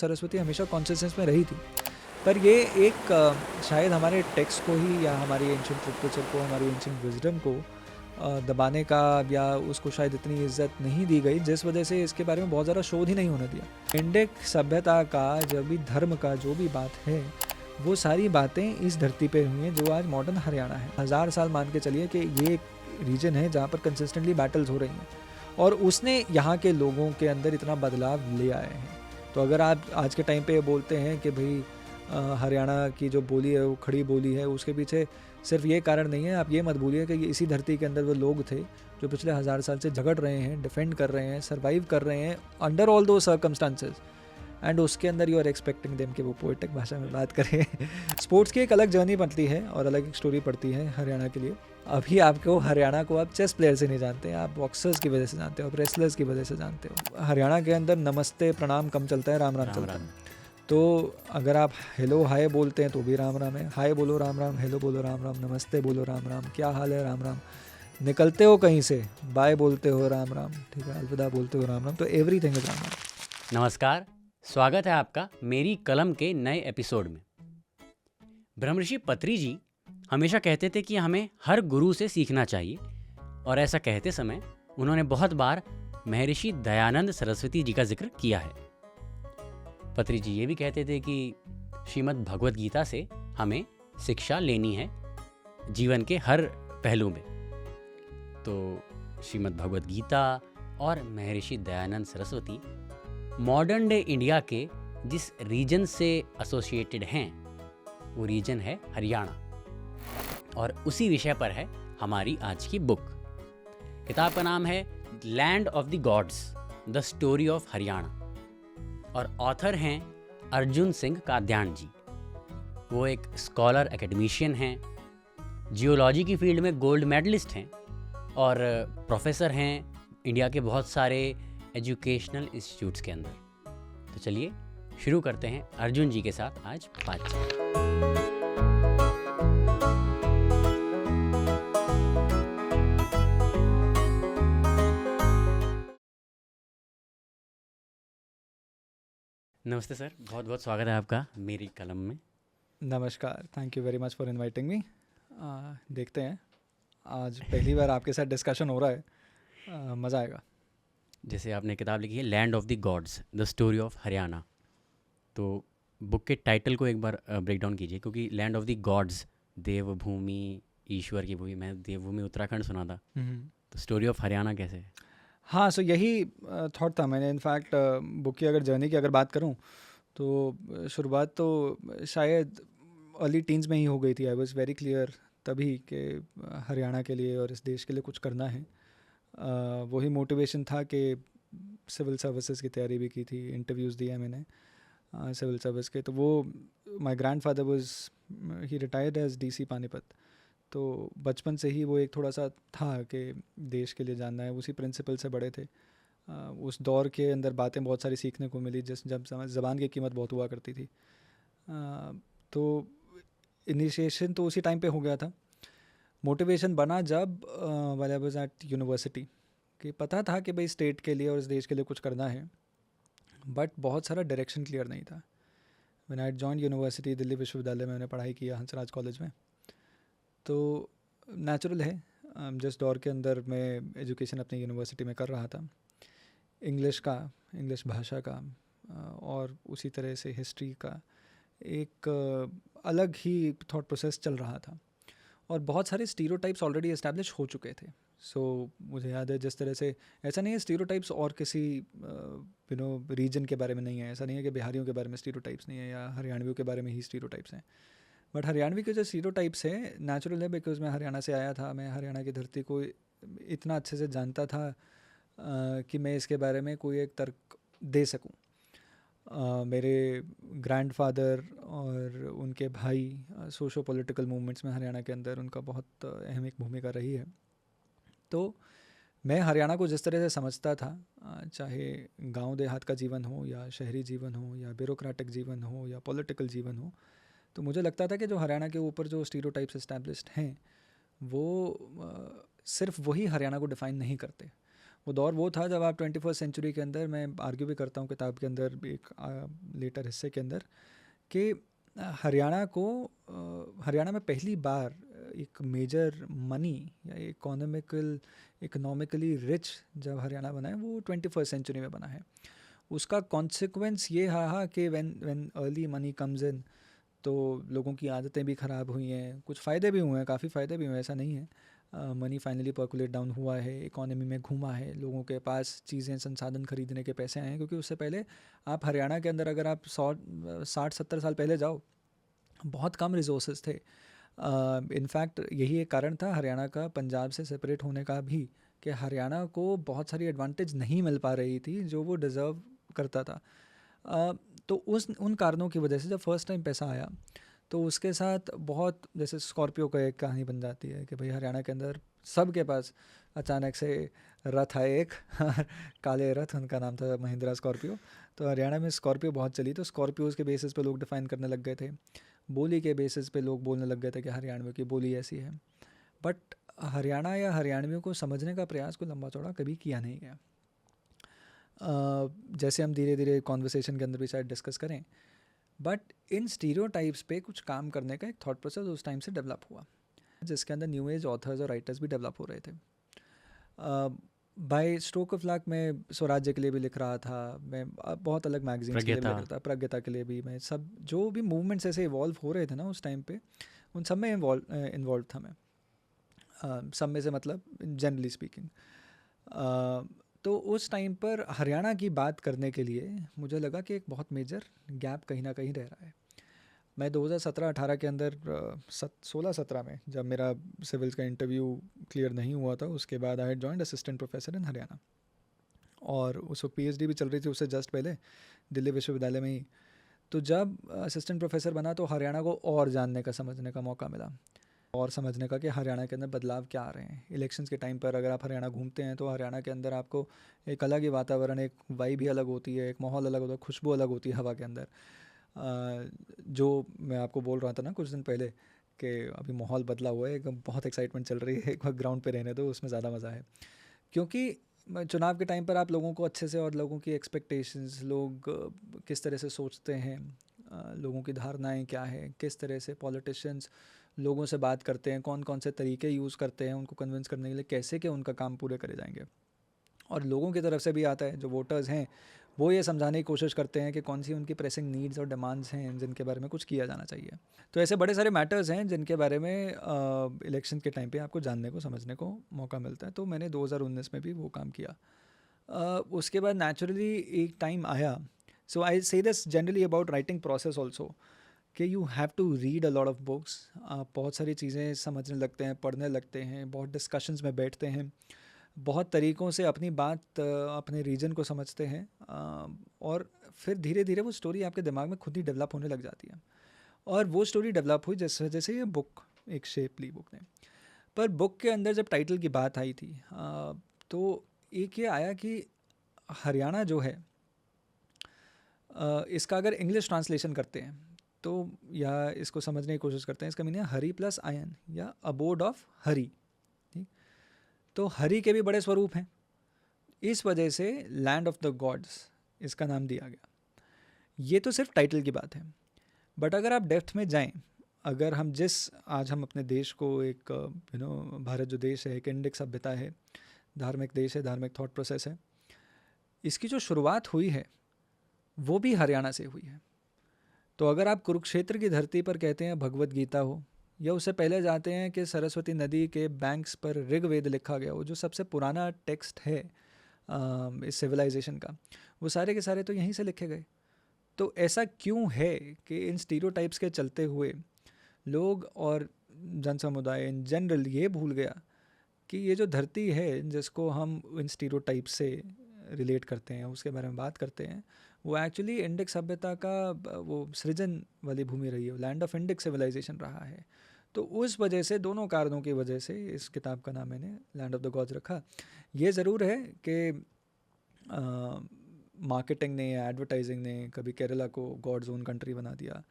सरस्वती हमेशा कॉन्शियसनेस में रही थी, पर ये एक शायद हमारे टेक्स्ट को ही या हमारी एंशिएंट लिटरेचर को, हमारी एंशिएंट विजडम को दबाने का या उसको शायद इतनी इज्जत नहीं दी गई, जिस वजह से इसके बारे में बहुत ज़्यादा शोध ही नहीं होने दिया। इंडिक सभ्यता का जो भी धर्म का जो भी बात है, वो सारी बातें इस धरती पे हुई हैं जो आज मॉडर्न हरियाणा है। 1000 साल मान के चलिए कि ये एक रीजन है जहाँ पर कंसिस्टेंटली बैटल्स हो रही हैं, और उसने यहाँ के लोगों के अंदर इतना बदलाव ले आए हैं। तो अगर आप आज के टाइम पे बोलते हैं कि भाई हरियाणा की जो बोली है वो खड़ी बोली है, उसके पीछे सिर्फ ये कारण नहीं है। आप ये मत भूलिए कि इसी धरती के अंदर वो लोग थे जो पिछले 1000 साल से झगड़ रहे हैं, डिफेंड कर रहे हैं, सर्वाइव कर रहे हैं अंडर ऑल दो सर्कमस्टांसेस, एंड उसके अंदर यू आर एक्सपेक्टिंग देम कि वो पोएटिक भाषा में बात करें। स्पोर्ट्स की एक अलग जर्नी बनती है और अलग एक स्टोरी पड़ती है हरियाणा के लिए। अभी आपको हरियाणा को आप चेस प्लेयर से नहीं जानते हैं, आप बॉक्सर्स की वजह से जानते हो, आप रेसलर्स की वजह से जानते हो। हरियाणा के अंदर नमस्ते प्रणाम कम चलता है, राम राम चलता है। तो अगर आप हेलो हाय बोलते हैं तो भी राम राम है, हाय बोलो राम राम, हेलो बोलो राम राम, नमस्ते बोलो राम राम, क्या हाल है राम राम, निकलते हो कहीं से बाय बोलते हो राम राम, ठीक है, अलविदा बोलते हो राम राम, तो एवरीथिंग इज राम राम। नमस्कार, स्वागत है आपका मेरी कलम के नए एपिसोड में। ब्रह्मऋषि पत्री जी हमेशा कहते थे कि हमें हर गुरु से सीखना चाहिए, और ऐसा कहते समय उन्होंने बहुत बार महर्षि दयानंद सरस्वती जी का जिक्र किया है। पत्री जी ये भी कहते थे कि श्रीमद् भगवद गीता से हमें शिक्षा लेनी है जीवन के हर पहलू में। तो श्रीमद् भगवद गीता और महर्षि Dayanand Saraswati modern day India के जिस रीजन से एसोसिएटेड हैं वो रीजन है हरियाणा, और उसी विषय पर है हमारी आज की बुक। किताब का नाम है land of the gods, the story of Haryana, और ऑथर हैं अर्जुन सिंह काद्यान जी। वो एक स्कॉलर एकेडमिशियन हैं, जियोलॉजी की फील्ड में गोल्ड मेडलिस्ट हैं, और प्रोफेसर हैं इंडिया के बहुत सारे एजुकेशनल इंस्टीट्यूट्स के अंदर। तो चलिए शुरू करते हैं अर्जुन जी के साथ आज बातचीत। नमस्ते सर, बहुत बहुत स्वागत है आपका मेरी कलम में। नमस्कार, thank you very much for inviting me. देखते हैं, आज पहली बार आपके साथ डिस्कशन हो रहा है, मज़ा आएगा। जैसे आपने किताब लिखी है land of the gods, the story of Haryana, तो बुक के टाइटल को एक बार ब्रेक डाउन कीजिए, क्योंकि लैंड ऑफ द गॉड्स, देवभूमि, ईश्वर की भूमि, मैं देवभूमि उत्तराखंड सुना था, तो स्टोरी ऑफ हरियाणा कैसे है? हाँ, सो यही थॉट था मैंने। इनफैक्ट बुक की अगर जर्नी की अगर बात करूँ तो शुरुआत तो शायद अर्ली टीन्स में ही हो गई थी। आई वॉज़ वेरी क्लियर तभी कि हरियाणा के लिए और इस देश के लिए कुछ करना है। वही मोटिवेशन था कि सिविल सर्विसेज की तैयारी भी की थी, इंटरव्यूज़ दिए मैंने सिविल सर्विस के। तो वो my grandfather was he retired as DC Panipat, तो बचपन से ही वो एक थोड़ा सा था कि देश के लिए जानना है, उसी प्रिंसिपल से बड़े थे। उस दौर के अंदर बातें बहुत सारी सीखने को मिली, जब ज़बान की कीमत बहुत हुआ करती थी। तो इनिशिएशन तो उसी टाइम पे हो गया था। मोटिवेशन बना जब while I was at university, कि पता था कि भाई स्टेट के लिए और इस देश के लिए कुछ करना है, बट बहुत सारा डायरेक्शन क्लियर नहीं था। When I join university, Delhi विश्वविद्यालय में मैंने पढ़ाई किया, हंसराज कॉलेज में। तो नेचुरल है, जिस दौर के अंदर मैं एजुकेशन अपनी यूनिवर्सिटी में कर रहा था, इंग्लिश भाषा का और उसी तरह से हिस्ट्री का एक अलग ही थॉट प्रोसेस चल रहा था, और बहुत सारे स्टीरियोटाइप्स ऑलरेडी एस्टैब्लिश हो चुके थे। सो मुझे याद है, जिस तरह से ऐसा नहीं है स्टीरियोटाइप्स और किसी रीजन के बारे में नहीं है, ऐसा नहीं है कि बिहारियों के बारे में स्टीरियोटाइप्स नहीं है या हरियाणवियों के बारे में ही स्टीरियोटाइप्स हैं, बट हरियाणवी के जो स्टीरियोटाइप्स हैं नेचुरल है, बिकॉज मैं हरियाणा से आया था। मैं हरियाणा की धरती को इतना अच्छे से जानता था कि मैं इसके बारे में कोई एक तर्क दे सकूं। मेरे ग्रैंडफादर और उनके भाई सोशो पॉलिटिकल मूवमेंट्स में हरियाणा के अंदर उनका बहुत अहम एक भूमिका रही है। तो मैं हरियाणा को जिस तरह से समझता था, चाहे गांव देहात का जीवन हो या शहरी जीवन हो या ब्यूरोक्रेटिक जीवन हो या पॉलिटिकल जीवन हो, तो मुझे लगता था कि जो हरियाणा के ऊपर जो स्टीरियोटाइप्स एस्टैब्लिश्ड हैं वो सिर्फ वही हरियाणा को डिफ़ाइन नहीं करते, वो दौर वो था जब आप 21st सेंचुरी के अंदर, मैं आर्ग्यू भी करता हूँ किताब के अंदर एक लेटर हिस्से के अंदर, कि हरियाणा में पहली बार एक मेजर मनी या इकोनॉमिकली रिच जब हरियाणा बना है वो 21st सेंचुरी में बना है। उसका कॉन्सिक्वेंस ये रहा कि when early money comes in, तो लोगों की आदतें भी ख़राब हुई हैं, कुछ फ़ायदे भी हुए हैं, काफ़ी फ़ायदे भी हुए हैं, ऐसा नहीं है। मनी फाइनली पर्कुलेट डाउन हुआ है, इकोनॉमी में घूमा है, लोगों के पास चीज़ें संसाधन खरीदने के पैसे आए हैं। क्योंकि उससे पहले आप हरियाणा के अंदर अगर आप 60-70 साल पहले जाओ, बहुत कम रिसोर्सेज थे। इनफैक्ट यही एक कारण था हरियाणा का पंजाब से सेपरेट होने का भी, कि हरियाणा को बहुत सारी एडवांटेज नहीं मिल पा रही थी जो वो डिज़र्व करता था। तो उन कारणों की वजह से जब फर्स्ट टाइम पैसा आया, तो उसके साथ बहुत, जैसे स्कॉर्पियो का एक कहानी बन जाती है कि भाई हरियाणा के अंदर सब के पास अचानक से रथ आए एक काले रथ, उनका नाम था महिंद्रा स्कॉर्पियो। तो हरियाणा में स्कॉर्पियो बहुत चली, तो स्कॉर्पियोज़ के बेसिस पे लोग डिफ़ाइन करने लग गए थे, बोली के बेसिस पे लोग बोलने लग गए थे कि हरियाणवियों की बोली ऐसी है। बट हरियाणा या हरियाणवियों को समझने का प्रयास को लंबा चौड़ा कभी किया नहीं गया। जैसे हम धीरे धीरे कॉन्वर्सेशन के अंदर भी शायद डिस्कस करें, बट इन स्टीरियोटाइप्स पे कुछ काम करने का एक थॉट प्रोसेस उस टाइम से डेवलप हुआ, जिसके अंदर न्यू एज ऑथर्स और राइटर्स भी डेवलप हो रहे थे। बाय स्ट्रोक ऑफ लक मैं स्वराज्य के लिए भी लिख रहा था, मैं बहुत अलग मैगजीन्स के लिए भी लिख रहा था, प्रज्ञता के लिए भी, मैं सब जो भी मूवमेंट्स ऐसे इवॉल्व हो रहे थे ना उस टाइम पे, उन सब में इन्वॉल्व था मैं। सब में से मतलब जनरली स्पीकिंग। तो उस टाइम पर हरियाणा की बात करने के लिए मुझे लगा कि एक बहुत मेजर गैप कहीं ना कहीं रह रहा है। मैं 2017-18 के अंदर 16-17 में जब मेरा सिविल्स का इंटरव्यू क्लियर नहीं हुआ था, उसके बाद I had joined assistant professor in Haryana, और उस वक्त पीएचडी भी चल रही थी उससे जस्ट पहले दिल्ली विश्वविद्यालय में ही। तो जब असिस्टेंट प्रोफेसर बना तो हरियाणा को और जानने का, समझने का मौका मिला, और समझने का कि हरियाणा के अंदर बदलाव क्या आ रहे हैं। इलेक्शंस के टाइम पर अगर आप हरियाणा घूमते हैं तो हरियाणा के अंदर आपको एक अलग ही वातावरण, एक वाइब ही अलग होती है, एक माहौल अलग होता है, खुशबू अलग होती है हवा के अंदर। जो मैं आपको बोल रहा था ना कुछ दिन पहले कि अभी माहौल बदला हुआ है, एकदम बहुत एक्साइटमेंट चल रही है, एक बार ग्राउंड पे रहने दो, उसमें ज़्यादा मज़ा है। क्योंकि चुनाव के टाइम पर आप लोगों को अच्छे से, और लोगों की एक्सपेक्टेशंस, लोग किस तरह से सोचते हैं, लोगों की धारणाएं क्या है, किस तरह से पॉलिटिशियंस लोगों से बात करते हैं, कौन कौन से तरीके यूज़ करते हैं उनको कन्विंस करने के लिए, कैसे के उनका काम पूरे करे जाएंगे। और लोगों की तरफ से भी आता है, जो वोटर्स हैं वो ये समझाने की कोशिश करते हैं कि कौन सी उनकी प्रेसिंग नीड्स और डिमांड्स हैं जिनके बारे में कुछ किया जाना चाहिए। तो ऐसे बड़े सारे मैटर्स हैं जिनके बारे में इलेक्शन के टाइम पे आपको जानने को, समझने को मौका मिलता है। तो मैंने 2019 में भी वो काम किया। उसके बाद नेचुरली एक टाइम आया, so I say this generally about writing process also, कि you have to read a lot of books. आप बहुत सारी चीज़ें समझने लगते हैं, पढ़ने लगते हैं, बहुत डिस्कशंस में बैठते हैं, बहुत तरीक़ों से अपनी बात, अपने रीजन को समझते हैं, और फिर धीरे धीरे वो स्टोरी आपके दिमाग में खुद ही डेवलप होने लग जाती है। और वो स्टोरी डेवलप हुई जिस वजह से ये बुक एक शेप ली बुक ने। पर बुक के अंदर जब टाइटल की बात आई थी, तो एक ये आया कि हरियाणा जो है, इसका अगर इंग्लिश ट्रांसलेशन करते हैं तो, या इसको समझने की कोशिश करते हैं, इसका मीनिंग है हरी प्लस आयन, या अबोर्ड ऑफ हरी। ठीक, तो हरि के भी बड़े स्वरूप हैं, इस वजह से लैंड ऑफ द गॉड्स इसका नाम दिया गया। ये तो सिर्फ टाइटल की बात है, बट अगर आप डेप्थ में जाएं, अगर हम आज हम अपने देश को एक भारत जो देश है, एक इंडिक सभ्यता है, धार्मिक देश है, धार्मिक थॉट प्रोसेस है, इसकी जो शुरुआत हुई है वो भी हरियाणा से हुई है। तो अगर आप कुरुक्षेत्र की धरती पर कहते हैं भगवत गीता हो, या उससे पहले जाते हैं कि सरस्वती नदी के बैंक्स पर ऋग्वेद लिखा गया हो, जो सबसे पुराना टेक्स्ट है इस सिविलाइजेशन का, वो सारे के सारे तो यहीं से लिखे गए। तो ऐसा क्यों है कि इन स्टीरियोटाइप्स के चलते हुए लोग और जन समुदाय इन जनरल ये भूल गया कि ये जो धरती है जिसको हम इन स्टीरियोटाइप से रिलेट करते हैं, उसके बारे में बात करते हैं, वो एक्चुअली इंडिक सभ्यता का वो सृजन वाली भूमि रही है, लैंड ऑफ इंडिक सिविलाइजेशन रहा है। तो उस वजह से, दोनों कारणों की वजह से इस किताब का नाम मैंने लैंड ऑफ द गॉड्स रखा। ये ज़रूर है कि मार्केटिंग ने या एडवर्टाइजिंग ने कभी केरला को गॉड जोन कंट्री बना दिया।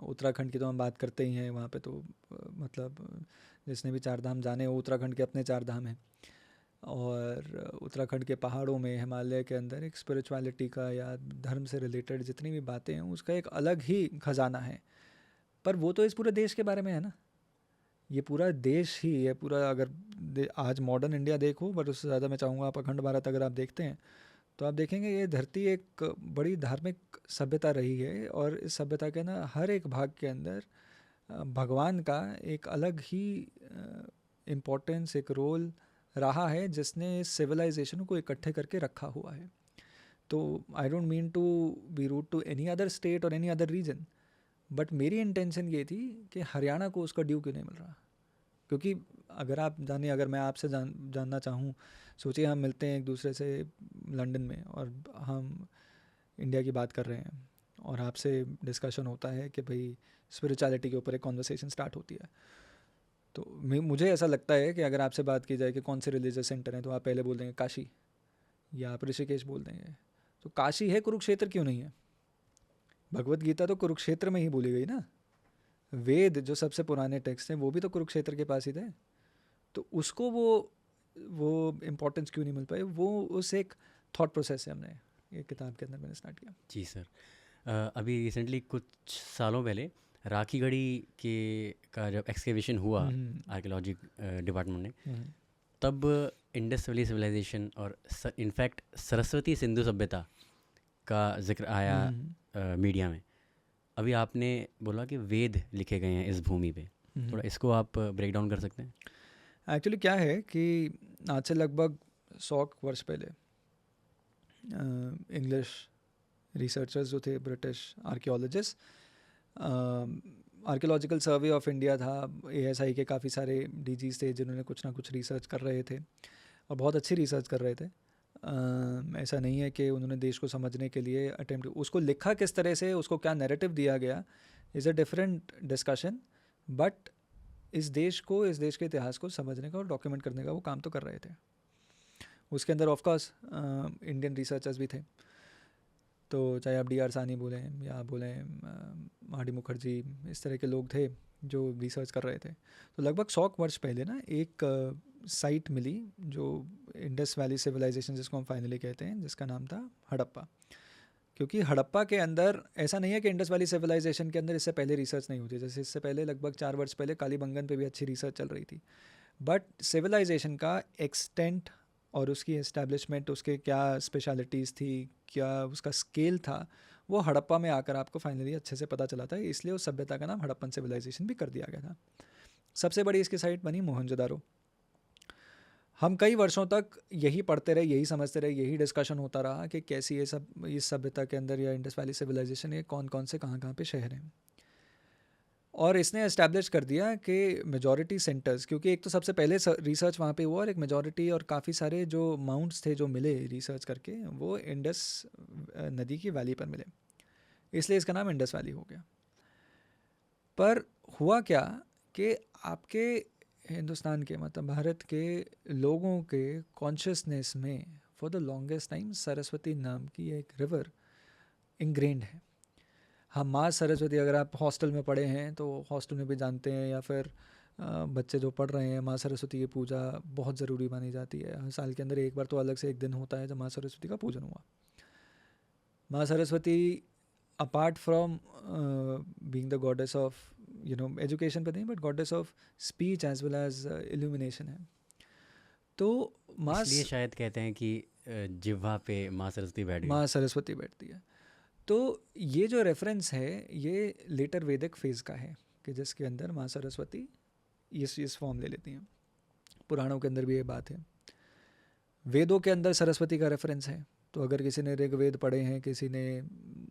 उत्तराखंड की तो हम बात करते ही हैं, वहाँ पे तो मतलब जिसने भी चार धाम जाने, वो उत्तराखंड के अपने चार धाम हैं। और उत्तराखंड के पहाड़ों में, हिमालय के अंदर एक स्पिरिचुअलिटी का या धर्म से रिलेटेड जितनी भी बातें हैं उसका एक अलग ही खजाना है। पर वो तो इस पूरे देश के बारे में है ना, ये पूरा देश ही है पूरा। अगर आज मॉडर्न इंडिया देखो, बट उससे ज़्यादा मैं चाहूँगा आप अखंड भारत अगर आप देखते हैं तो आप देखेंगे ये धरती एक बड़ी धार्मिक सभ्यता रही है, और इस सभ्यता के ना हर एक भाग के अंदर भगवान का एक अलग ही इम्पोर्टेंस, एक रोल रहा है जिसने इस सिविलाइजेशन को इकट्ठे करके रखा हुआ है। तो I don't mean to be rude to any other state और एनी अदर रीजन, बट मेरी इंटेंशन ये थी कि हरियाणा को उसका ड्यू क्यों नहीं मिल रहा। क्योंकि अगर आप जानिए, अगर मैं आपसे जानना चाहूँ, सोचिए हम मिलते हैं एक दूसरे से लंदन में और हम इंडिया की बात कर रहे हैं और आपसे डिस्कशन होता है कि भाई स्पिरिचुअलिटी के ऊपर एक कॉन्वर्सेशन स्टार्ट होती है। तो मुझे ऐसा लगता है कि अगर आपसे बात की जाए कि कौन से रिलीजियस सेंटर हैं, तो आप पहले बोल देंगे काशी, या आप ऋषिकेश बोल देंगे। तो काशी है, कुरुक्षेत्र क्यों नहीं है? भगवत गीता तो कुरुक्षेत्र में ही बोली गई ना। वेद जो सबसे पुराने टेक्स्ट हैं वो भी तो कुरुक्षेत्र के पास ही थे। तो उसको वो इम्पोर्टेंस क्यों नहीं मिल पाई? वो उस एक थॉट प्रोसेस से हमने एक किताब के अंदर मैंने स्टार्ट किया। जी सर, अभी रिसेंटली कुछ सालों पहले राखीगढ़ी के का जब एक्सकेवेशन हुआ आर्कियोलॉजी डिपार्टमेंट ने, तब इंडस वैली सिविलाइजेशन और इनफैक्ट सरस्वती सिंधु सभ्यता का जिक्र आया मीडिया में। अभी आपने बोला कि वेद लिखे गए हैं इस भूमि पे, थोड़ा इसको आप ब्रेक डाउन कर सकते हैं? एक्चुअली क्या है कि आज से लगभग 100 वर्ष पहले इंग्लिश रिसर्चर्स जो थे, British archaeologist, archaeological survey of India था, ASI के काफ़ी सारे DGs थे जिन्होंने कुछ ना कुछ रिसर्च कर रहे थे और बहुत अच्छी रिसर्च कर रहे थे। ऐसा नहीं है कि उन्होंने देश को समझने के लिए अटेम्प्ट, उसको लिखा किस तरह से, उसको क्या नैरेटिव दिया गया is a different discussion, but इस देश को, इस देश के इतिहास को समझने का और डॉक्यूमेंट करने का वो काम तो कर रहे थे। उसके अंदर ऑफ कोर्स इंडियन रिसर्चर्स भी थे। तो चाहे आप DR सानी बोलें या आप बोलें RD मुखर्जी, इस तरह के लोग थे जो रिसर्च कर रहे थे। तो लगभग 100 वर्ष पहले ना एक साइट मिली जो इंडस वैली सिविलाइजेशन जिसको हम फाइनली कहते हैं, जिसका नाम था हड़प्पा। क्योंकि हड़प्पा के अंदर ऐसा नहीं है कि इंडस वैली सिविलाइजेशन के अंदर इससे पहले रिसर्च नहीं होती, जैसे इससे पहले लगभग 4 वर्ष पहले कालीबंगन पे भी अच्छी रिसर्च चल रही थी, बट सिविलाइजेशन का एक्सटेंट और उसकी एस्टैब्लिशमेंट, उसके क्या स्पेशलिटीज़ थी, क्या उसका स्केल था, वो हड़प्पा में आकर आपको फाइनली अच्छे से पता चला था। इसलिए उस सभ्यता का नाम हड़प्पन सिविलाइजेशन भी कर दिया गया था। सबसे बड़ी इसकी साइट बनी मोहनजोदारो। हम कई वर्षों तक यही पढ़ते रहे, यही समझते रहे, यही डिस्कशन होता रहा कि कैसी ये सब इस सभ्यता के अंदर या इंडस वैली सिविलाइजेशन ये कौन कौन से कहाँ पे शहर हैं। और इसने इस्टेब्लिश कर दिया कि मेजॉरिटी सेंटर्स, क्योंकि एक तो सबसे पहले रिसर्च वहाँ पे हुआ और एक मेजॉरिटी और काफ़ी सारे जो माउंट्स थे जो मिले रिसर्च करके, वो इंडस नदी की वैली पर मिले, इसलिए इसका नाम इंडस वैली हो गया। पर हुआ क्या कि आपके हिंदुस्तान के, मतलब भारत के लोगों के कॉन्शियसनेस में for the longest time Saraswati नाम की एक रिवर इंग्रेंड है। हम माँ सरस्वती, अगर आप हॉस्टल में पढ़े हैं तो हॉस्टल में भी जानते हैं, या फिर बच्चे जो पढ़ रहे हैं, माँ सरस्वती की पूजा बहुत ज़रूरी मानी जाती है। हर साल के अंदर एक बार तो अलग से एक दिन होता है जब माँ सरस्वती का पूजन हुआ। माँ Saraswati apart from being the goddess of education पे नहीं, but goddess of speech as well as illumination है। तो माँ इसलिए शायद कहते हैं कि जिह्वा पे माँ सरस्वती बैठ गई, माँ सरस्वती बैठती है। तो ये जो रेफरेंस है ये लेटर वैदिक फेज़ का है कि जिसके अंदर माँ सरस्वती इस फॉर्म ले लेती हैं। पुराणों के अंदर भी ये बात है। वेदों के अंदर सरस्वती का रेफरेंस है। तो अगर किसी ने ऋग्वेद पढ़े हैं, किसी ने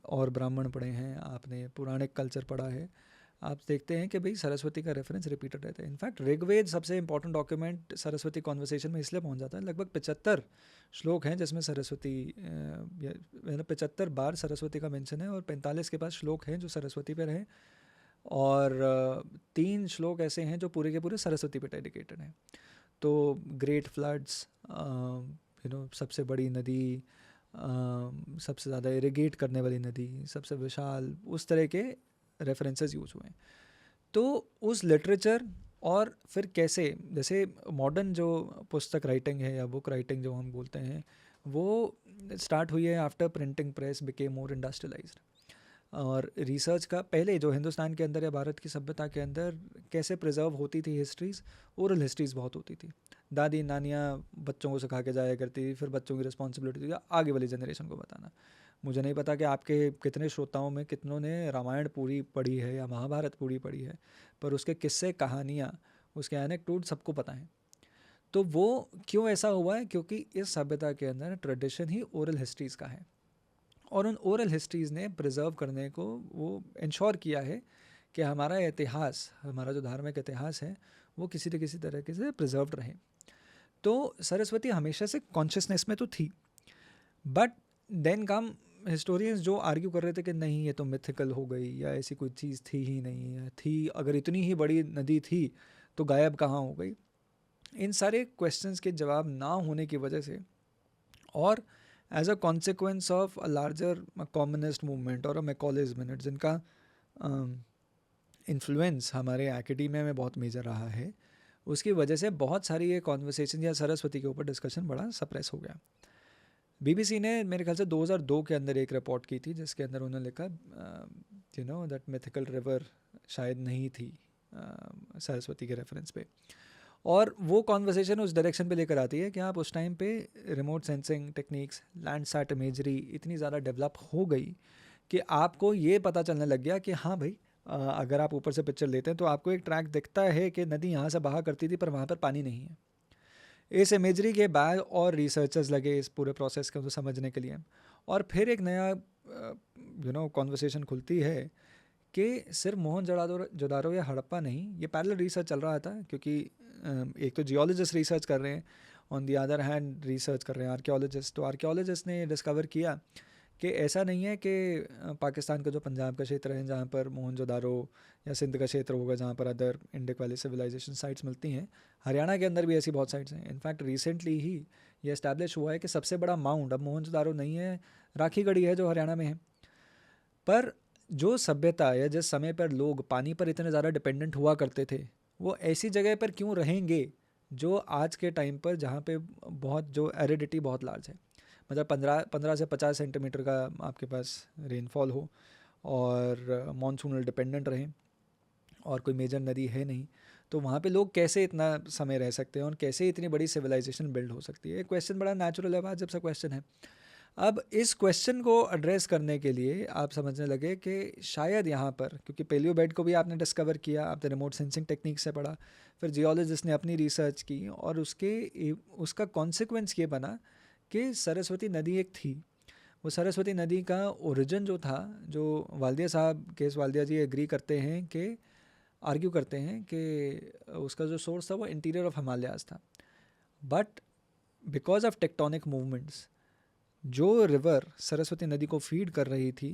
और ब्राह्मण पढ़े हैं, आपने पुराणिक कल्चर पढ़ा है, आप देखते हैं कि भाई सरस्वती का रेफरेंस रिपीटेड रहता है। इनफैक्ट ऋग्वेद सबसे इंपॉर्टेंट डॉक्यूमेंट सरस्वती कॉन्वर्सेशन में इसलिए पहुंच जाता है। लगभग 75 श्लोक हैं जिसमें सरस्वती, 75 बार सरस्वती का मेंशन है, और 45 के पास श्लोक हैं जो सरस्वती पे रहे, और 3 श्लोक ऐसे हैं जो पूरे के पूरे सरस्वती पे डेडिकेटेड हैं। तो ग्रेट फ्लड्स, सबसे बड़ी नदी, सबसे ज़्यादा इरिगेट करने वाली नदी, सबसे विशाल, उस तरह के रेफरेंसेस यूज़ हुए हैं। तो उस लिटरेचर और फिर कैसे, जैसे मॉडर्न जो पुस्तक राइटिंग है या बुक राइटिंग जो हम बोलते हैं, वो स्टार्ट हुई है after printing press became more industrialised. और रिसर्च का पहले जो हिंदुस्तान के अंदर या भारत की सभ्यता के अंदर कैसे प्रिजर्व होती थी हिस्ट्रीज़, ओरल हिस्ट्रीज़ बहुत होती थी। दादी नानियाँ बच्चों को सिखा के जाया करती थी, फिर बच्चों की रिस्पॉन्सिबिलिटी थी आगे वाली जनरेशन को बताना। मुझे नहीं पता कि आपके कितने श्रोताओं में कितनों ने रामायण पूरी पढ़ी है या महाभारत पूरी पढ़ी है, पर उसके किस्से, कहानियाँ, उसके एनेक्डोट सबको पता है। तो वो क्यों ऐसा हुआ है? क्योंकि इस सभ्यता के अंदर ट्रेडिशन ही ओरल हिस्ट्रीज़ का है, और उन ओरल हिस्ट्रीज़ ने प्रिजर्व करने को वो इंश्योर किया है कि हमारा इतिहास, हमारा जो धार्मिक इतिहास है, वो किसी न किसी तरीके से प्रिजर्व्ड रहे। तो सरस्वती हमेशा से कॉन्शियसनेस में तो थी, बट देन कम हिस्टोरियंस जो आर्ग्यू कर रहे थे कि नहीं ये तो मिथिकल हो गई, या ऐसी कोई चीज़ थी ही नहीं, या थी अगर इतनी ही बड़ी नदी थी तो गायब कहाँ हो गई। इन सारे क्वेश्चंस के जवाब ना होने की वजह से, और as a consequence of a larger communist movement और अ मैकॉलेज मिनट, जिनका इन्फ्लुएंस हमारे एकेडमिया में बहुत मेजर रहा है, उसकी वजह से बहुत सारी ये कॉन्वर्सेशन या सरस्वती के ऊपर डिस्कशन बड़ा सप्रेस हो गया। बीबीसी ने मेरे ख्याल से 2002 के अंदर एक रिपोर्ट की थी, जिसके अंदर उन्होंने लिखा you know that mythical river शायद नहीं थी सरस्वती के रेफरेंस पे। और वो कॉन्वर्सेशन उस डायरेक्शन पे लेकर आती है कि आप उस टाइम पे remote sensing techniques, Landsat imagery इतनी ज़्यादा डेवलप हो गई कि आपको ये पता चलने लग गया कि हाँ भाई, अगर आप ऊपर से पिक्चर लेते हैं तो आपको एक ट्रैक दिखता है कि नदी यहाँ से बहा करती थी पर वहाँ पर पानी नहीं है। इस इमेजरी के बाद और रिसर्चर्स लगे इस पूरे प्रोसेस को समझने के लिए, और फिर एक नया कॉन्वर्सेशन खुलती है कि सिर्फ मोहनजोदारो या हड़प्पा नहीं, ये पैरेलल रिसर्च चल रहा था, क्योंकि एक तो जियोलॉजिस्ट रिसर्च कर रहे हैं, on the other hand research कर रहे हैं आर्कियोलॉजिस्ट। तो आर्कियोलॉजिस्ट ने डिस्कवर किया कि ऐसा नहीं है कि पाकिस्तान का जो पंजाब का क्षेत्र है जहाँ पर मोहनजोदारो, या सिंध का क्षेत्र होगा जहाँ पर अदर इंडिक वाली सिविलाइजेशन साइट्स मिलती हैं, हरियाणा के अंदर भी ऐसी बहुत साइट्स हैं। इनफैक्ट रिसेंटली ही ये इस्टेब्लिश हुआ है कि सबसे बड़ा माउंट अब मोहनजोदारो नहीं है, राखीगढ़ी है जो हरियाणा में है। पर जो सभ्यता या जिस समय पर लोग पानी पर इतने ज़्यादा डिपेंडेंट हुआ करते थे, वो ऐसी जगह पर क्यों रहेंगे जो आज के टाइम पर जहाँ पे बहुत जो एरिडिटी बहुत लार्ज है, मतलब 15 से 50 सेंटीमीटर का आपके पास रेनफॉल हो, और मॉनसूनल डिपेंडेंट रहें, और कोई मेजर नदी है नहीं, तो वहाँ पे लोग कैसे इतना समय रह सकते हैं और कैसे इतनी बड़ी सिविलाइजेशन बिल्ड हो सकती है। क्वेश्चन बड़ा नेचुरल है, वाजिब सा क्वेश्चन है। अब इस क्वेश्चन को एड्रेस करने के लिए आप समझने लगे कि शायद यहाँ पर, क्योंकि पेलियो बेड को भी आपने डिस्कवर किया, आपने रिमोट सेंसिंग टेक्निक से पढ़ा, फिर जियोलॉजिस्ट ने अपनी रिसर्च की, और उसका कॉन्सिक्वेंस ये बना कि सरस्वती नदी एक थी। वो सरस्वती नदी का ओरिजिन जो था, जो वाल्दिया साहब, केस वाल्दिया जी एग्री करते हैं कि, आर्ग्यू करते हैं कि उसका जो सोर्स था वो इंटीरियर ऑफ हिमालयाज था, but because of tectonic movements जो रिवर सरस्वती नदी को फीड कर रही थी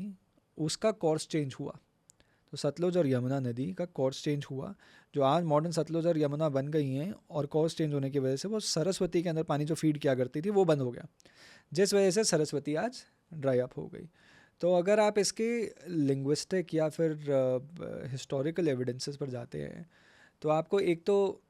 उसका कोर्स चेंज हुआ। तो सतलुज और यमुना नदी का कोर्स चेंज हुआ, जो आज मॉडर्न सतलुज और यमुना बन गई हैं, और कोर्स चेंज होने की वजह से वो सरस्वती के अंदर पानी जो फीड किया करती थी वो बंद हो गया, जिस वजह से सरस्वती आज ड्राई अप हो गई। तो अगर आप इसके लिंग्विस्टिक या फिर हिस्टोरिकल एविडेंसेस पर जाते हैं, तो आपको एक तो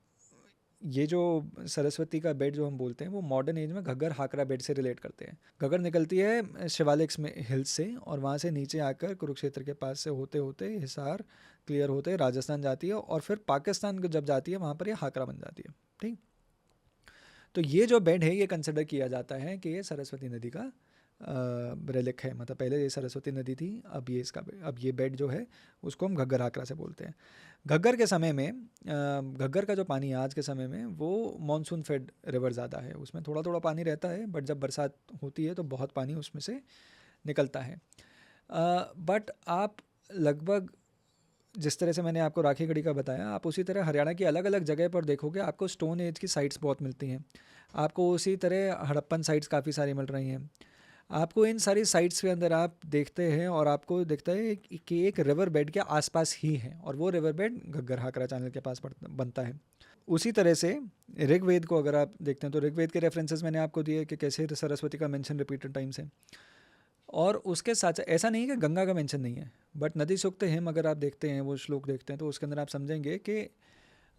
ये जो सरस्वती का बेड जो हम बोलते हैं वो मॉडर्न एज में घग्गर हाकरा बेड से रिलेट करते हैं। घग्गर निकलती है शिवालिक्स में हिल्स से, और वहाँ से नीचे आकर कुरुक्षेत्र के पास से होते होते हिसार क्लियर होते राजस्थान जाती है, और फिर पाकिस्तान को जब जाती है वहाँ पर ये हाकरा बन जाती है। ठीक, तो ये जो बेड है ये कंसिडर किया जाता है कि ये सरस्वती नदी का रेलिक है, मतलब पहले ये सरस्वती नदी थी, अब ये बेड जो है उसको हम घग्गर हाकरा से बोलते हैं। घग्गर के समय में घग्गर का जो पानी है आज के समय में वो मॉनसून फेड रिवर ज़्यादा है, उसमें थोड़ा थोड़ा पानी रहता है, बट जब बरसात होती है तो बहुत पानी उसमें से निकलता है। बट आप लगभग जिस तरह से मैंने आपको राखीगढ़ी का बताया, आप उसी तरह हरियाणा की अलग अलग जगह पर देखोगे आपको स्टोन एज की साइट्स बहुत मिलती हैं, आपको उसी तरह हड़प्पन साइट्स काफ़ी सारी मिल रही हैं। आपको इन सारी साइट्स के अंदर आप देखते हैं और आपको दिखता है कि एक रिवर बेड के आसपास ही है, और वो रिवर बेड घग्गर हाकरा चैनल के पास बनता है। उसी तरह से ऋग्वेद को अगर आप देखते हैं तो ऋग्वेद के रेफरेंसेस मैंने आपको दिए कि कैसे सरस्वती का मेंशन रिपीटेड टाइम्स है, और उसके साथ ऐसा नहीं है कि गंगा का मेंशन नहीं है, बट नदी सूक्त हिम अगर आप देखते हैं, वो श्लोक देखते हैं, तो उसके अंदर आप समझेंगे कि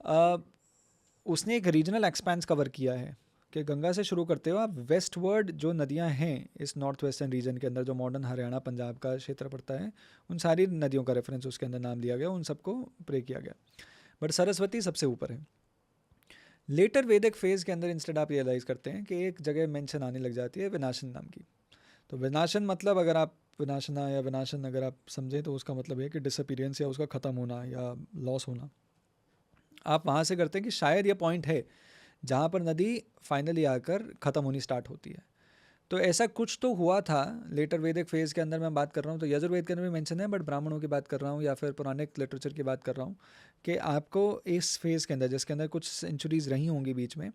अ, उसने एक रीजनल एक्सपेंस कवर किया है कि गंगा से शुरू करते हो आप वेस्टवर्ड जो नदियां हैं इस नॉर्थ वेस्टर्न रीजन के अंदर, जो मॉडर्न हरियाणा पंजाब का क्षेत्र पड़ता है, उन सारी नदियों का रेफरेंस उसके अंदर नाम लिया गया, उन सबको प्रे किया गया, बट सरस्वती सबसे ऊपर है। लेटर वैदिक फेज के अंदर इंस्टेड आप रियलाइज़ करते हैं कि एक जगह मेंशन आने लग जाती है विनाशन नाम की। तो विनाशन मतलब अगर आप विनाशना या विनाशन अगर आप समझें तो उसका मतलब है कि डिसअपीरेंस या उसका ख़त्म होना या लॉस होना। आप वहाँ से करते हैं कि शायद ये पॉइंट है जहाँ पर नदी फाइनली आकर ख़त्म होनी स्टार्ट होती है। तो ऐसा कुछ तो हुआ था लेटर वैदिक फेज़ के अंदर मैं बात कर रहा हूँ, तो यजुर्वेद के अंदर भी मेंशन है, बट ब्राह्मणों की बात कर रहा हूँ या फिर पौराणिक लिटरेचर की बात कर रहा हूँ कि आपको इस फेज़ के अंदर जिसके अंदर कुछ सेंचुरीज़ रही होंगी बीच में,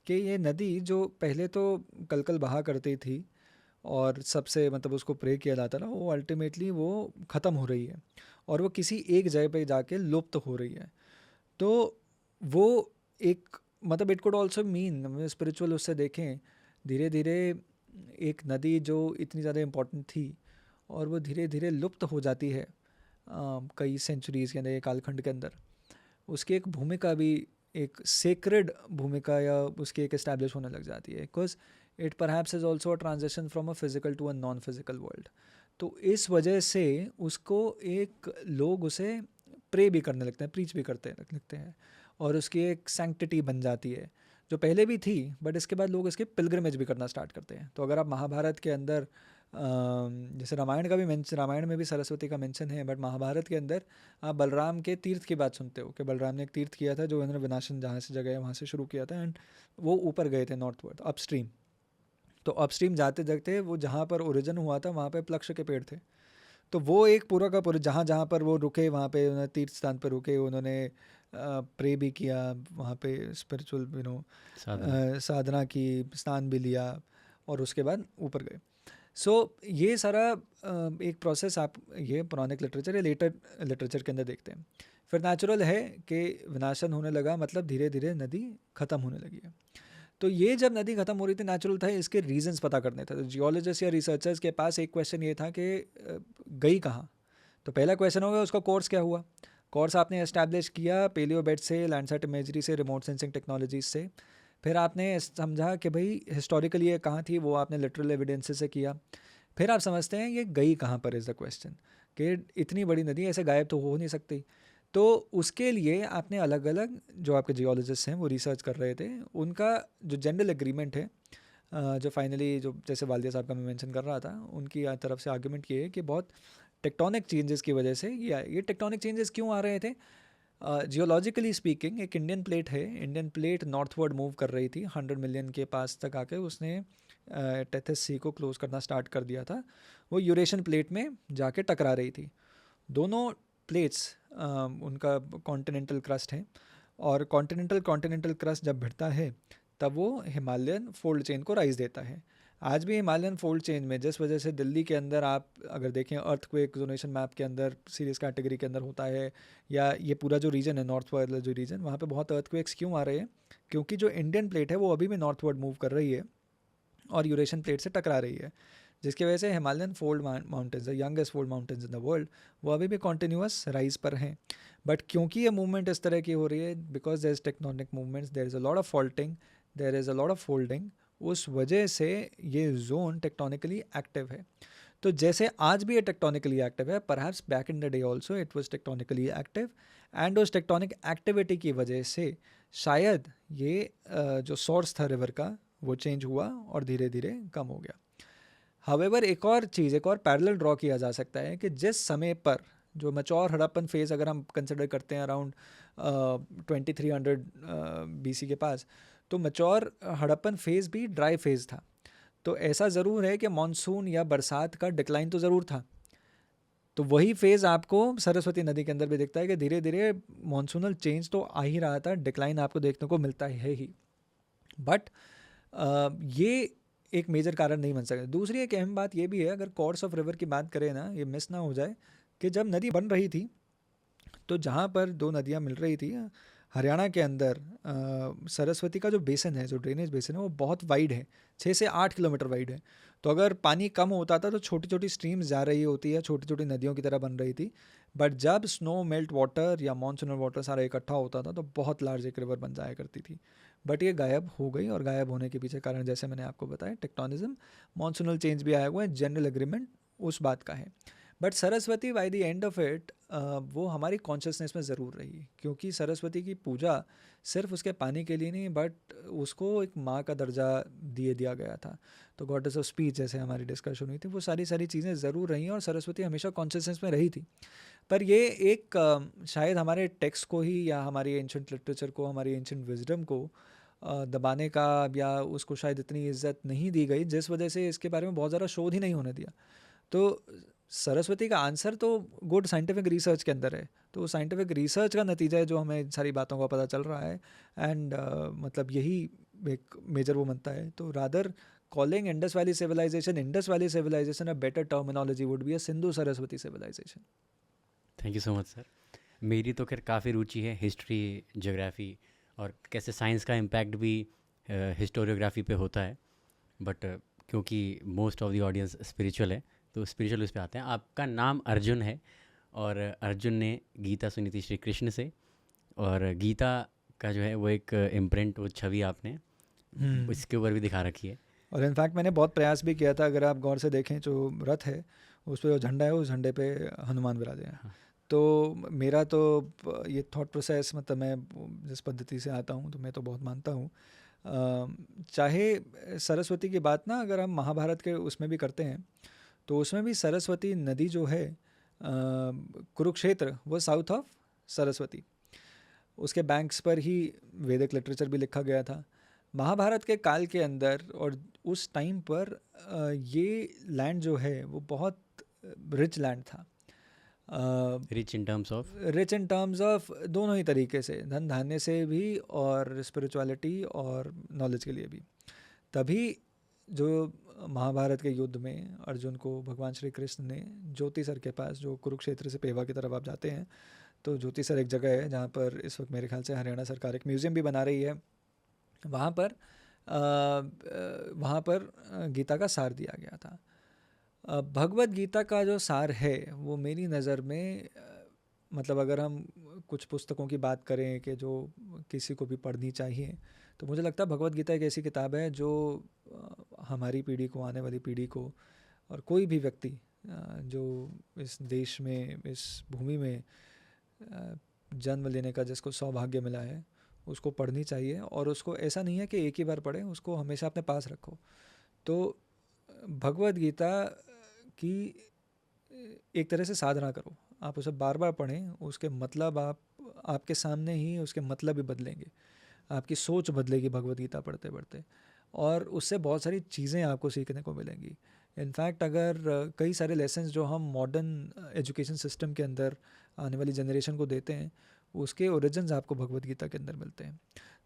कि ये नदी जो पहले तो कल बहा करती थी और सबसे मतलब उसको प्रे किया जाता था, वो अल्टीमेटली वो ख़त्म हो रही है और वो किसी एक जगह पे जाके लुप्त हो रही है। तो वो एक मतलब it could also mean spiritual उससे देखें, धीरे धीरे एक नदी जो इतनी ज़्यादा इम्पोर्टेंट थी और वो धीरे धीरे लुप्त हो जाती है कई सेंचुरीज़ के अंदर, एक कालखंड के अंदर, उसकी एक भूमिका भी एक सेक्रेड भूमिका या उसकी एक इस्टेब्लिश होने लग जाती है, because it perhaps is also a transition from a physical to a non physical world. तो इस वजह से उसको एक लोग उसे प्रे भी करने लगते हैं, प्रीच भी करते लगते हैं, और उसकी एक सैंक्टिटी बन जाती है जो पहले भी थी, बट इसके बाद लोग इसके पिलग्रिमेज भी करना स्टार्ट करते हैं। तो अगर आप महाभारत के अंदर जैसे रामायण का भी मेंशन, रामायण में भी सरस्वती का मेंशन है, बट महाभारत के अंदर आप बलराम के तीर्थ की बात सुनते हो कि बलराम ने एक तीर्थ किया था जो उन्होंने विनाशन जहाँ से जगह है वहाँ से शुरू किया था, एंड वो ऊपर गए थे नॉर्थवर्ड अपस्ट्रीम। तो अपस्ट्रीम जाते जाते वो जहाँ पर ओरिजिन हुआ था वहाँ पे प्लक्ष के पेड़ थे। तो वो एक पूरा का पूरा जहाँ जहाँ पर वो रुके वहाँ पे उन्होंने तीर्थ स्थान पर रुके, उन्होंने प्रे भी किया वहाँ पे, स्पिरिचुअल साधना। साधना की, स्नान भी लिया और उसके बाद ऊपर गए। सो ये सारा एक प्रोसेस आप ये पुरानिक लिटरेचर या लेटर लिटरेचर के अंदर देखते हैं। फिर नेचुरल है कि विनाशन होने लगा, मतलब धीरे धीरे नदी ख़त्म होने लगी है। तो ये जब नदी ख़त्म हो रही थी, नेचुरल था इसके रीजंस पता करने थे। तो जियोलॉजिस्ट या रिसर्चर्स के पास एक क्वेश्चन ये था कि गई कहाँ। तो पहला क्वेश्चन होगा उसका कोर्स क्या हुआ। कोर्स आपने एस्टैब्लिश किया पेलियोबेट से, लैंडसैट इमेजरी से, रिमोट सेंसिंग टेक्नोलॉजीज से। फिर आपने समझा कि भाई हिस्टोरिकली ये कहाँ थी, वो आपने लिटरल एविडेंसेस से किया। फिर आप समझते हैं ये गई कहाँ पर, इज़ द क्वेश्चन, कि इतनी बड़ी नदी ऐसे गायब तो हो नहीं सकती। तो उसके लिए आपने अलग अलग जो आपके जियोलॉजिस्ट हैं वो रिसर्च कर रहे थे, उनका जो जनरल एग्रीमेंट है, जो फाइनली जो जैसे वालिया साहब का मैं मेंशन कर रहा था, उनकी तरफ से आर्गुमेंट ये है कि बहुत टेक्टोनिक चेंजेस की वजह से ये टेक्टोनिक चेंजेस क्यों आ रहे थे। जियोलॉजिकली स्पीकिंग एक इंडियन प्लेट है, इंडियन प्लेट नॉर्थवर्ड मूव कर रही थी 100 मिलियन के पास तक आके, उसने टेथस सी को क्लोज करना स्टार्ट कर दिया था। वो यूरेशियन प्लेट में जाके टकरा रही थी। दोनों प्लेट्स उनका कॉन्टिनेंटल क्रस्ट है, और कॉन्टिनेंटल क्रस्ट जब भिड़ता है तब वो हिमालयन फोल्ड चेन को राइज देता है। आज भी हिमालयन फोल्ड चेन में जिस वजह से दिल्ली के अंदर आप अगर देखें अर्थक्वेक जोनेशन मैप के अंदर सीरीज कैटेगरी के अंदर होता है, या ये पूरा जो रीजन है नॉर्थ वाला जो रीजन, वहाँ पे बहुत अर्थक्वेक्स क्यों आ रहे हैं, क्योंकि जो इंडियन प्लेट है वो अभी भी नॉर्थवर्ड मूव कर रही है और यूरेशियन प्लेट से टकरा रही है, जिसकी वजह से Himalayan fold mountains, the youngest fold mountains in the world, वो अभी भी कॉन्टिन्यूस राइज पर हैं। बट क्योंकि ये मूवमेंट इस तरह की हो रही है, because there is tectonic movements, there is a lot of faulting, there is a lot of folding, उस वजह से ये जोन टेक्टोनिकली एक्टिव है। तो जैसे आज भी ये टेक्टोनिकली एक्टिव है, perhaps back in the day also it was tectonically active, and उस टेक्टोनिक एक्टिविटी की वजह से शायद ये जो सोर्स था रिवर का वो चेंज हुआ और धीरे धीरे कम हो गया। हावेवर एक और चीज़, एक और पैरेलल ड्रॉ किया जा सकता है कि जिस समय पर जो मैच्योर हड़प्पन फेज़ अगर हम कंसिडर करते हैं अराउंड 2300 BC के पास, तो मैच्योर हड़प्पन फेज़ भी ड्राई फेज़ था। तो ऐसा ज़रूर है कि मानसून या बरसात का डिक्लाइन तो ज़रूर था। तो वही फेज़ आपको सरस्वती नदी के अंदर भी दिखता है कि धीरे धीरे मानसूनल चेंज तो आ ही रहा था, डिक्लाइन आपको देखने को मिलता है ही। बट ये एक मेजर कारण नहीं बन सकता। दूसरी एक अहम बात ये भी है, अगर कोर्स ऑफ रिवर की बात करें ना, ये मिस ना हो जाए कि जब नदी बन रही थी तो जहाँ पर दो नदियाँ मिल रही थी, हरियाणा के अंदर सरस्वती का जो बेसिन है, जो ड्रेनेज बेसिन है, वो बहुत वाइड है, 6 से 8 किलोमीटर वाइड है। तो अगर पानी कम होता था तो छोटी छोटी स्ट्रीम्स जा रही होती है, छोटी छोटी नदियों की तरह बन रही थी। बट जब स्नो मेल्ट वाटर या मानसूनल वाटर सारा इकट्ठा होता था तो बहुत लार्ज एक रिवर बन जाया करती थी। बट ये गायब हो गई, और गायब होने के पीछे कारण जैसे मैंने आपको बताया टेक्टोनिज्म, मानसूनल चेंज भी आया हुआ है, जनरल एग्रीमेंट उस बात का है। But Saraswati by the end of it वो हमारी कॉन्शियसनेस में ज़रूर रही, क्योंकि सरस्वती की पूजा सिर्फ उसके पानी के लिए नहीं, बट उसको एक माँ का दर्जा दिया गया था। तो गॉडेस ऑफ स्पीच जैसे हमारी डिस्कशन हुई थी, वो सारी सारी चीज़ें ज़रूर रही हैं, और सरस्वती हमेशा कॉन्शियसनेस में रही थी। पर ये एक शायद हमारे टेक्स्ट को ही, या हमारी एंशंट लिटरेचर को, हमारी एंशंट विजडम को दबाने का, या उसको शायद इतनी इज्जत नहीं दी गई, जिस वजह से इसके बारे में बहुत ज़्यादा शोध ही नहीं होने दिया। तो सरस्वती का आंसर तो गुड साइंटिफिक रिसर्च के अंदर है। तो साइंटिफिक रिसर्च का नतीजा है जो हमें इन सारी बातों का पता चल रहा है। एंड मतलब यही एक मेजर वो बनता है। तो rather calling Indus Valley civilisation a better terminology would be a Sindhu Saraswati civilisation. Thank you so much sir. मेरी तो खैर काफ़ी रुचि है हिस्ट्री, ज्योग्राफी, और कैसे साइंस का इम्पैक्ट भी हिस्टोरियोग्राफी पे होता है। बट क्योंकि most of the audience spiritual है, तो स्पिरिचुअल उस पे आते हैं। आपका नाम अर्जुन है, और अर्जुन ने गीता सुनी थी श्री कृष्ण से, और गीता का जो है वो एक इम्प्रिंट, वो छवि आपने इसके ऊपर भी दिखा रखी है। और इनफैक्ट मैंने बहुत प्रयास भी किया था। अगर आप गौर से देखें, जो रथ है उस पर जो झंडा है, उस झंडे पे हनुमान विराजे हैं। हाँ। तो मेरा तो ये थॉट प्रोसेस, मतलब मैं जिस पद्धति से आता हूँ तो मैं तो बहुत मानता हूँ। चाहे सरस्वती की बात ना अगर हम महाभारत के उसमें भी करते हैं, तो उसमें भी सरस्वती नदी जो है, कुरुक्षेत्र, वो साउथ ऑफ सरस्वती, उसके बैंक्स पर ही वैदिक लिटरेचर भी लिखा गया था। महाभारत के काल के अंदर और उस टाइम पर ये लैंड जो है वो बहुत रिच लैंड था। Rich in terms of, rich in terms of दोनों ही तरीके से, धन धान्य से भी और स्पिरिचुअलिटी और नॉलेज के लिए भी। तभी जो महाभारत के युद्ध में अर्जुन को भगवान श्री कृष्ण ने ज्योतिसर के पास, जो कुरुक्षेत्र से पेवा की तरफ आप जाते हैं, तो ज्योतिसर एक जगह है जहाँ पर इस वक्त मेरे ख्याल से हरियाणा सरकार एक म्यूज़ियम भी बना रही है। वहाँ पर गीता का सार दिया गया था। भगवत गीता का जो सार है वो मेरी नज़र में मतलब अगर हम कुछ पुस्तकों की बात करें कि जो किसी को भी पढ़नी चाहिए, तो मुझे लगता है भगवत गीता एक ऐसी किताब है जो हमारी पीढ़ी को, आने वाली पीढ़ी को, और कोई भी व्यक्ति जो इस देश में, इस भूमि में जन्म लेने का जिसको सौभाग्य मिला है, उसको पढ़नी चाहिए। और उसको ऐसा नहीं है कि एक ही बार पढ़ें, उसको हमेशा अपने पास रखो। तो भगवत गीता की एक तरह से साधना करो, आप उसे बार बार पढ़ें, उसके मतलब आपके सामने ही उसके मतलब भी बदलेंगे, आपकी सोच बदलेगी भगवत गीता पढ़ते पढ़ते, और उससे बहुत सारी चीज़ें आपको सीखने को मिलेंगी। इनफैक्ट अगर कई सारे लेसन्स जो हम मॉडर्न एजुकेशन सिस्टम के अंदर आने वाली जनरेशन को देते हैं, उसके ओरिजिन्स आपको भगवत गीता के अंदर मिलते हैं।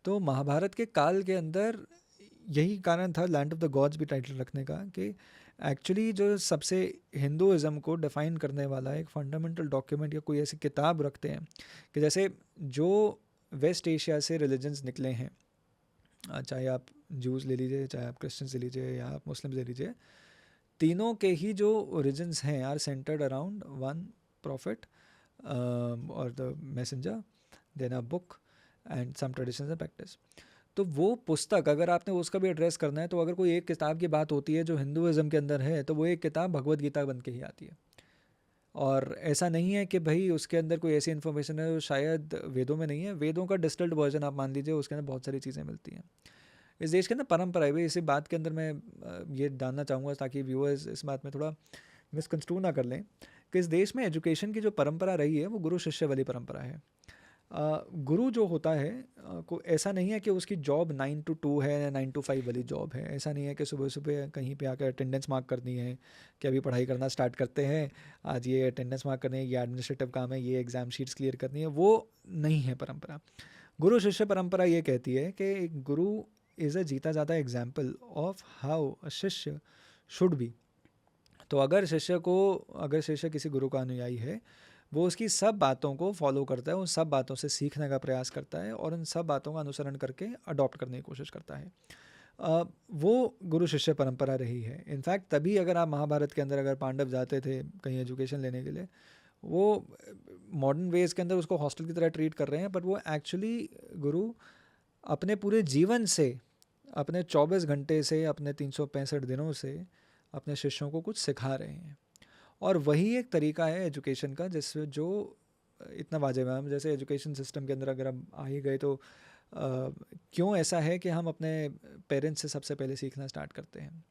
तो महाभारत के काल के अंदर यही कारण था लैंड ऑफ द गॉड्स भी टाइटल रखने का, कि एक्चुअली जो सबसे हिंदुइज़्म को डिफ़ाइन करने वाला एक फंडामेंटल डॉक्यूमेंट या कोई ऐसी किताब रखते हैं कि जैसे जो वेस्ट एशिया से रिलीजन्स निकले हैं, चाहे आप जूस ले लीजिए, चाहे आप क्रिश्चियंस ले लीजिए, या आप मुस्लिम्स ले लीजिए, तीनों के ही जो ओरिजिन्स हैं are centred around one prophet और the messenger, then a book and some traditions and practice. तो वो पुस्तक अगर आपने उसका भी एड्रेस करना है, तो अगर कोई एक किताब की बात होती है जो हिंदुइज़्म के अंदर है, तो वो एक किताब भगवत गीता बन के ही आती है। और ऐसा नहीं है कि भाई उसके अंदर कोई ऐसी इन्फॉर्मेशन है जो शायद वेदों में नहीं है। वेदों का डिस्टिल्ड वर्जन आप मान लीजिए, उसके अंदर बहुत सारी चीज़ें मिलती हैं। इस देश के अंदर परंपरा है भाई, इसी बात के अंदर मैं ये डालना चाहूँगा ताकि व्यूअर्स इस बात में थोड़ा मिसकंस्ट्रू ना कर लें, कि इस देश में एजुकेशन की जो परंपरा रही है वो गुरु शिष्य वाली परंपरा है। गुरु जो होता है को ऐसा नहीं है कि उसकी जॉब 9 to 2 है या 9 to 5 वाली जॉब है। ऐसा नहीं है कि सुबह सुबह कहीं पे आकर अटेंडेंस मार्क करनी है, कि अभी पढ़ाई करना स्टार्ट करते हैं, आज ये अटेंडेंस मार्क करनी है, ये एडमिनिस्ट्रेटिव काम है, ये एग्ज़ाम शीट्स क्लियर करनी है। वो नहीं है परंपरा। गुरु शिष्य परंपरा ये कहती है कि एक गुरु इज़ अ जीता जाता एग्जाम्पल ऑफ हाउ अ शिष्य शुड बी। तो अगर शिष्य किसी गुरु का अनुयायी है, वो उसकी सब बातों को फॉलो करता है, उन सब बातों से सीखने का प्रयास करता है और उन सब बातों का अनुसरण करके अडॉप्ट करने की कोशिश करता है। वो गुरु शिष्य परंपरा रही है। इनफैक्ट तभी अगर आप महाभारत के अंदर अगर पांडव जाते थे कहीं एजुकेशन लेने के लिए, वो मॉडर्न वेज के अंदर उसको हॉस्टल की तरह ट्रीट कर रहे हैं, बट वो एक्चुअली गुरु अपने पूरे जीवन से, अपने 24 घंटे से, अपने 365 दिनों से अपने शिष्यों को कुछ सिखा रहे हैं। और वही एक तरीका है एजुकेशन का जिससे जो इतना वाजिब है। हम जैसे एजुकेशन सिस्टम के अंदर अगर हम आ ही गए तो क्यों ऐसा है कि हम अपने पेरेंट्स से सबसे पहले सीखना स्टार्ट करते हैं?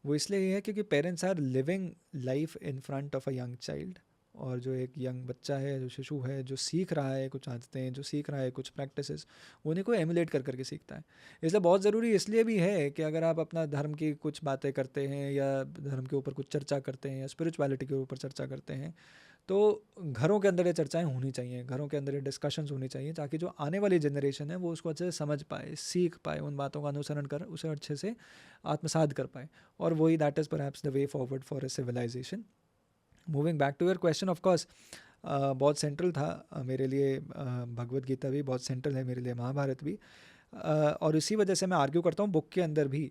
वो इसलिए है क्योंकि parents are living life in front of a young child, और जो एक यंग बच्चा है, जो शिशु है, जो सीख रहा है कुछ आदतें, जो सीख रहा है कुछ प्रैक्टिसेस, उन्हीं को एमुलेट कर करके सीखता है। इसलिए बहुत ज़रूरी इसलिए भी है कि अगर आप अपना धर्म की कुछ बातें करते हैं या धर्म के ऊपर कुछ चर्चा करते हैं या स्पिरिचुअलिटी के ऊपर चर्चा करते हैं, तो घरों के अंदर ये चर्चाएं होनी चाहिए, घरों के अंदर ये डिस्कशंस होनी चाहिए, ताकि जो आने वाली जनरेशन है वो उसको अच्छे से समझ पाए, सीख पाए, उन बातों का अनुसरण कर उसे अच्छे से आत्मसात कर पाए। और वही that is perhaps the way forward for a civilisation. Moving back to your question, of course बहुत सेंट्रल था मेरे लिए, भगवत गीता भी बहुत सेंट्रल है मेरे लिए, महाभारत भी। और इसी वजह से मैं आर्ग्यू करता हूँ बुक के अंदर भी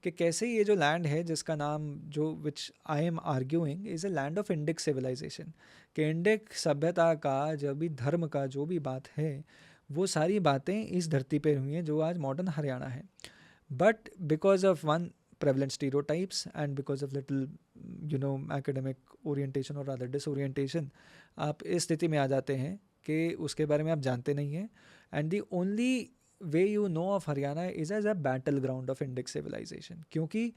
कि कैसे ये जो लैंड है जिसका नाम जो which I am arguing is a land of Indic civilisation, कि इंडिक सभ्यता का जो भी धर्म का जो भी बात है वो सारी बातें इस धरती पे हुई हैं जो आज मॉडर्न हरियाणा है। But because of one prevalent stereotypes and because of little academic orientation or rather disorientation, आप इस स्थिति में आ जाते हैं कि उसके बारे में आप जानते नहीं हैं। And the only way you know of Haryana is as a battle ground of Indic civilisation, क्योंकि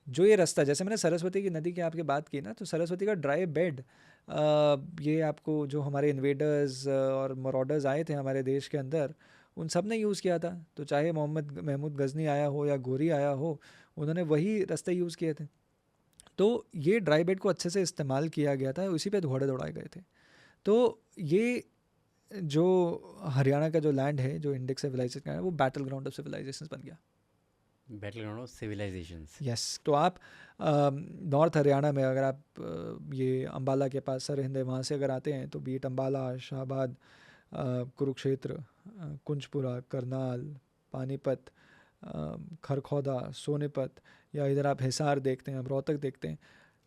जो ये रास्ता, जैसे मैंने सरस्वती की नदी की आपकी बात की ना, तो सरस्वती का ड्राई बेड, ये आपको जो हमारे इन्वेडर्स और मराडर्स आए थे हमारे देश के अंदर, उन सब ने यूज़ किया था। तो चाहे मोहम्मद महमूद गजनी आया हो या गोरी आया हो, उन्होंने वही रास्ते यूज़ किए थे। तो ये ड्राई बेड को अच्छे से इस्तेमाल किया गया था, उसी पे घोड़े दौड़ाए गए थे। तो ये जो हरियाणा का जो लैंड है जो इंडिक सिविलाइजेशन का है, वो बैटल ग्राउंड ऑफ सिविलाइजेशंस बन गया। Battle ground of civilisations. Yes. तो आप नॉर्थ हरियाणा में अगर आप ये अंबाला के पास सरहिंद है वहाँ से अगर आते हैं, तो बीट अंबाला, शाहबाद, कुरुक्षेत्र, कुंजपुरा, करनाल, पानीपत, खरखौदा, सोनीपत, या इधर आप हिसार देखते हैं, आप रोहतक देखते हैं,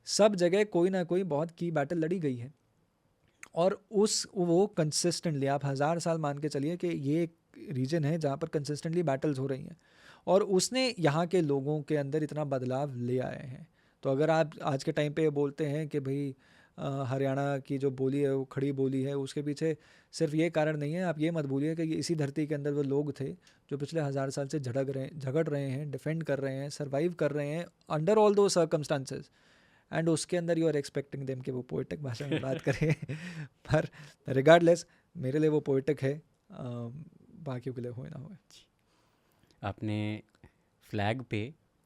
सब जगह कोई ना कोई बहुत की बैटल लड़ी गई है। और वो कंसिस्टेंटली आप 1000 साल मान के चलिए कि ये एक रीजन है जहाँ पर कंसिस्टेंटली बैटल्स हो रही हैं, और उसने यहाँ के लोगों के अंदर इतना बदलाव ले आए हैं। तो अगर आप आज के टाइम पे ये बोलते हैं कि भाई हरियाणा की जो बोली है वो खड़ी बोली है, उसके पीछे सिर्फ ये कारण नहीं है। आप ये मत भूलिए कि इसी धरती के अंदर वो लोग थे जो पिछले 1000 साल से झगड़ रहे हैं, डिफेंड कर रहे हैं, सर्वाइव कर रहे हैं अंडर ऑल दो सर्कमस्टांसेस, एंड उसके अंदर यू आर एक्सपेक्टिंग देम कि वो पोइटिक भाषा में बात करें। पर रिगार्डलेस मेरे लिए वो पोइटिक है, बाकियों के लिए हो ना हो। आपने फ्लैग पे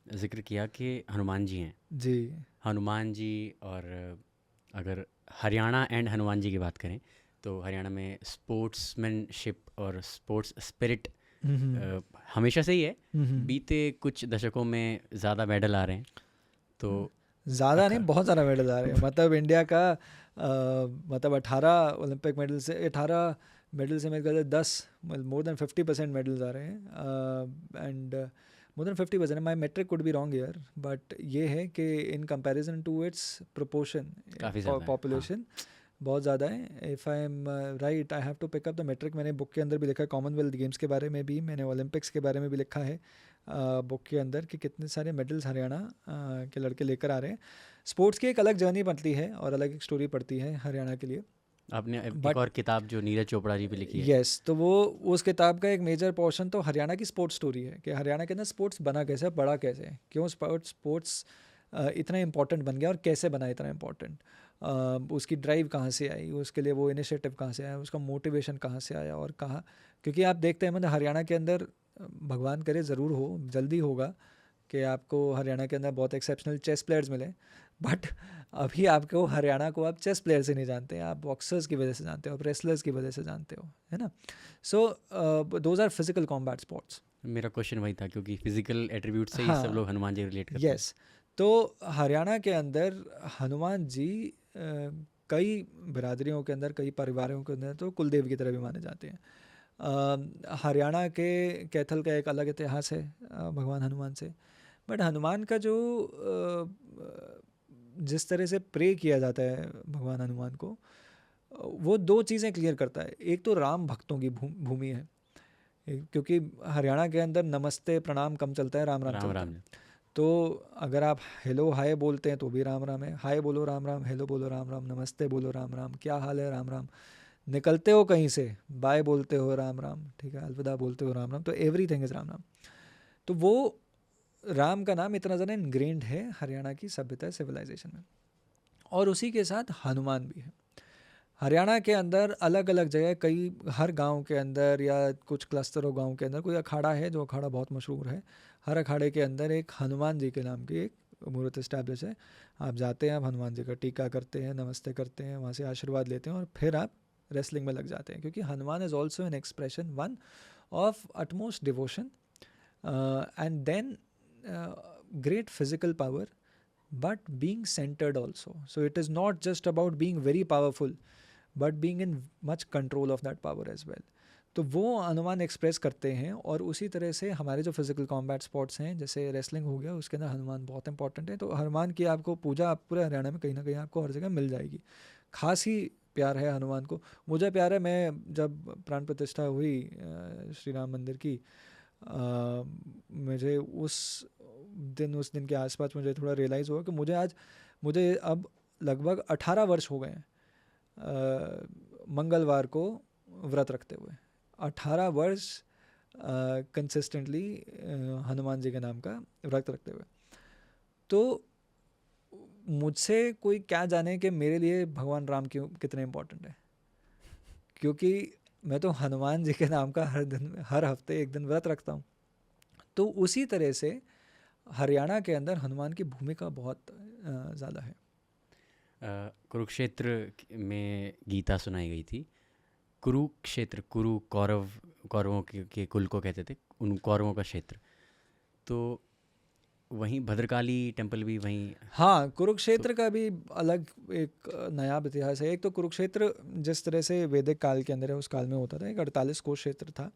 जिक्र किया कि हनुमान जी हैं जी। हनुमान जी, और अगर हरियाणा एंड हनुमान जी की बात करें तो हरियाणा में स्पोर्ट्समैनशिप और स्पोर्ट्स स्पिरिट हमेशा से ही है। बीते कुछ दशकों में ज़्यादा मेडल आ रहे हैं, तो ज़्यादा नहीं, बहुत ज़्यादा मेडल आ रहे हैं। मतलब इंडिया का मतलब 18 ओलंपिक मेडल से 18 मेडल से मेरे ख्याल से 10 मोर देन 50% मेडल्स आ रहे हैं। And more than 50%, my metric could be wrong here, but ये है कि in comparison to its proportion population बहुत ज़्यादा है। If I am right I have to pick up the metric. मैंने बुक के अंदर भी लिखा है, कॉमनवेल्थ गेम्स के बारे में भी, मैंने ओलंपिक्स के बारे में भी लिखा है बुक के अंदर कि कितने सारे मेडल्स हरियाणा के लड़के लेकर आ रहे हैं। स्पोर्ट्स की एक अलग जर्नी बनती है और अलग एक स्टोरी पड़ती है हरियाणा के लिए। आपने एक और किताब जो नीरज चोपड़ा जी पे लिखी है, यस, तो वो उस किताब का एक मेजर पोर्शन तो हरियाणा की स्पोर्ट्स स्टोरी है कि हरियाणा के अंदर स्पोर्ट्स बना कैसे, बड़ा कैसे, क्यों स्पोर्ट्स इतना इम्पोर्टेंट बन गया और कैसे बना इतना इम्पोर्टेंट, उसकी ड्राइव कहाँ से आई, उसके लिए वो इनिशिएटिव कहाँ से आया, उसका मोटिवेशन कहाँ से आया और कहाँ। क्योंकि आप देखते हैं मतलब हरियाणा के अंदर, भगवान करे ज़रूर हो, जल्दी होगा कि आपको हरियाणा के अंदर बहुत एक्सेप्शनल चेस प्लेयर्स मिले, बट अभी आपको हरियाणा को आप चेस प्लेयर से नहीं जानते हैं, आप बॉक्सर्स की वजह से जानते हो, आप रेसलर्स की वजह से जानते हो, है ना। So those are physical combat sports. मेरा क्वेश्चन वही था क्योंकि फिजिकल एट्रीब्यूट से ही सब लोग हनुमान जी रिलेट करते हैं। यस, तो हरियाणा के अंदर हनुमान जी कई बिरादरियों के अंदर, कई परिवारों के अंदर तो कुलदेव की तरह भी माने जाते हैं। हरियाणा के कैथल का एक अलग इतिहास है भगवान हनुमान से। बट हनुमान का जो जिस तरह से प्रे किया जाता है भगवान हनुमान को, वो दो चीज़ें क्लियर करता है। एक तो राम भक्तों की भूमि है, क्योंकि हरियाणा के अंदर नमस्ते प्रणाम कम चलता है, राम राम राम चलता राम। है। तो अगर आप हेलो हाय बोलते हैं तो भी राम राम है, हाय बोलो राम राम, हेलो बोलो राम राम, नमस्ते बोलो राम राम, क्या हाल है राम राम, निकलते हो कहीं से बाय बोलते हो राम राम, ठीक है, अलविदा बोलते हो राम राम, तो एवरीथिंग इज राम राम। तो वो राम का नाम इतना ज़्यादा इनग्रेन्ड है हरियाणा की सभ्यता सिविलाइजेशन में। और उसी के साथ हनुमान भी है। हरियाणा के अंदर अलग अलग जगह, कई हर गांव के अंदर या कुछ क्लस्टर ऑफ गांव के अंदर कोई अखाड़ा है, जो अखाड़ा बहुत मशहूर है। हर अखाड़े के अंदर एक हनुमान जी के नाम की एक मूर्त इस्टेब्लिश है। आप जाते हैं, आप हनुमान जी का टीका करते हैं, नमस्ते करते हैं, वहाँ से आशीर्वाद लेते हैं और फिर आप रेसलिंग में लग जाते हैं, क्योंकि Hanuman is also an expression one of utmost devotion and then great physical power, but being centered also. So it is not just about being very powerful, but being in much control of that power as well. तो वो Hanuman express करते हैं। और उसी तरह से हमारे जो फिजिकल कॉम्बैट स्पोर्ट्स हैं, जैसे रेसलिंग हो गया, उसके अंदर हनुमान बहुत इंपॉर्टेंट है। तो हनुमान की आपको पूजा आप पूरे हरियाणा में कहीं ना कहीं आपको हर जगह मिल जाएगी। खास ही प्यार है हनुमान को, मुझे प्यार है। मैं जब प्राण प्रतिष्ठा हुई श्री राम मंदिर की, मुझे उस दिन के आसपास मुझे थोड़ा रियलाइज़ हुआ कि मुझे अब लगभग 18 वर्ष हो गए हैं मंगलवार को व्रत रखते हुए। 18 वर्ष कंसिस्टेंटली हनुमान जी के नाम का व्रत रखते हुए। तो मुझसे कोई क्या जाने कि मेरे लिए भगवान राम क्यों कितने इम्पोर्टेंट है, क्योंकि मैं तो हनुमान जी के नाम का हर हफ्ते एक दिन व्रत रखता हूँ। तो उसी तरह से हरियाणा के अंदर हनुमान की भूमिका बहुत ज़्यादा है। कुरुक्षेत्र में गीता सुनाई गई थी। कुरुक्षेत्र, कौरवों के कुल को कहते थे, उन कौरवों का क्षेत्र। तो वहीं भद्रकाली टेम्पल भी वहीं। हाँ, कुरुक्षेत्र का भी अलग एक नया इतिहास है। एक तो कुरुक्षेत्र जिस तरह से वैदिक काल के अंदर है, उस काल में होता था, एक 48 कोश क्षेत्र था,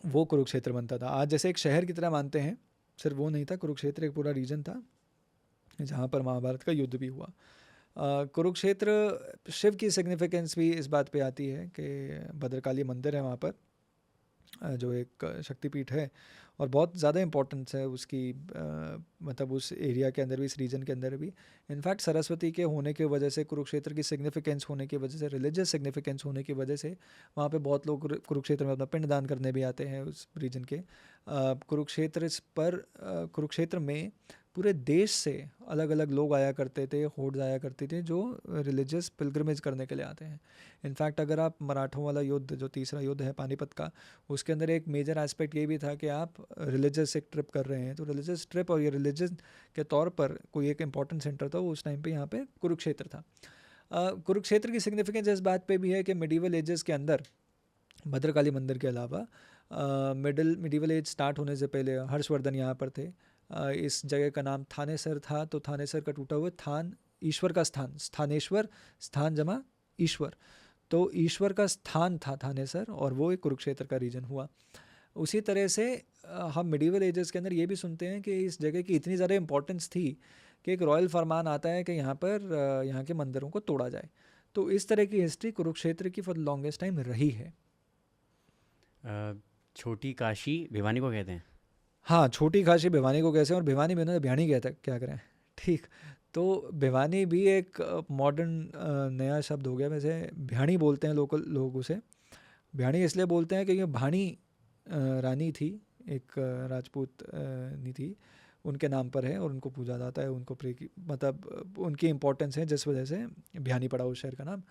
वो कुरुक्षेत्र बनता था। आज जैसे एक शहर की तरह मानते हैं, सिर्फ वो नहीं था, कुरुक्षेत्र एक पूरा रीजन था जहाँ पर महाभारत का युद्ध भी हुआ। कुरुक्षेत्र शिव की सिग्निफिकेंस भी इस बात पे आती है कि भद्रकाली मंदिर है वहाँ पर, जो एक शक्तिपीठ है, और बहुत ज़्यादा इम्पोर्टेंस है उसकी, मतलब उस एरिया के अंदर भी, इस रीजन के अंदर भी। इनफैक्ट सरस्वती के होने की वजह से, कुरुक्षेत्र की सिग्निफिकेंस होने की वजह से, रिलीजियस सिग्निफिकेंस होने की वजह से, वहाँ पे बहुत लोग कुरुक्षेत्र में अपना पिंडदान करने भी आते हैं उस रीजन के। कुरुक्षेत्र में पूरे देश से अलग अलग लोग आया करते थे, होड्स आया करती थी, जो रिलीजियस पिलग्रिमेज करने के लिए आते हैं। इनफैक्ट अगर आप मराठों वाला युद्ध, जो तीसरा युद्ध है पानीपत का, उसके अंदर एक मेजर एस्पेक्ट ये भी था कि आप रिलीजियस एक ट्रिप कर रहे हैं, तो रिलीजियस ट्रिप और ये रिलीजन के तौर पर कोई एक इंपॉर्टेंट सेंटर था, वो उस टाइम पे यहाँ पे कुरुक्षेत्र था। कुरुक्षेत्र की सिग्निफिकेंस इस बात पे भी है कि मिडीवल एजेस के अंदर भद्रकाली मंदिर के अलावा मिडीवल एज स्टार्ट होने से पहले हर्षवर्धन यहाँ पर थे। इस जगह का नाम थानेसर था, तो थानेसर का टूटा हुआ थान, ईश्वर का स्थान, स्थानेश्वर, स्थान जमा ईश्वर, तो ईश्वर का स्थान था थानेसर, और वो एक कुरुक्षेत्र का रीजन हुआ। उसी तरह से हम मिडीवल एजेस के अंदर ये भी सुनते हैं कि इस जगह की इतनी ज़्यादा इंपॉर्टेंस थी कि एक रॉयल फरमान आता है कि यहाँ पर यहाँ के मंदिरों को तोड़ा जाए। तो इस तरह की हिस्ट्री कुरुक्षेत्र की फॉर द लॉन्गेस्ट टाइम रही है। छोटी काशी भिवानी को कहते हैं। हाँ, छोटी काशी भिवानी को कैसे, और भिवानी में उन्होंने भियानी कहता है, क्या करें, ठीक। तो भिवानी भी एक मॉडर्न नया शब्द हो गया। वैसे भियानी बोलते हैं लोकल लोग उसे। भियानी इसलिए बोलते हैं क्योंकि भानी रानी थी, एक राजपूत नी थी, उनके नाम पर है और उनको पूजा जाता है, उनको मतलब उनकी इम्पोर्टेंस है, जिस वजह से भियानी पड़ा उस शहर का नाम।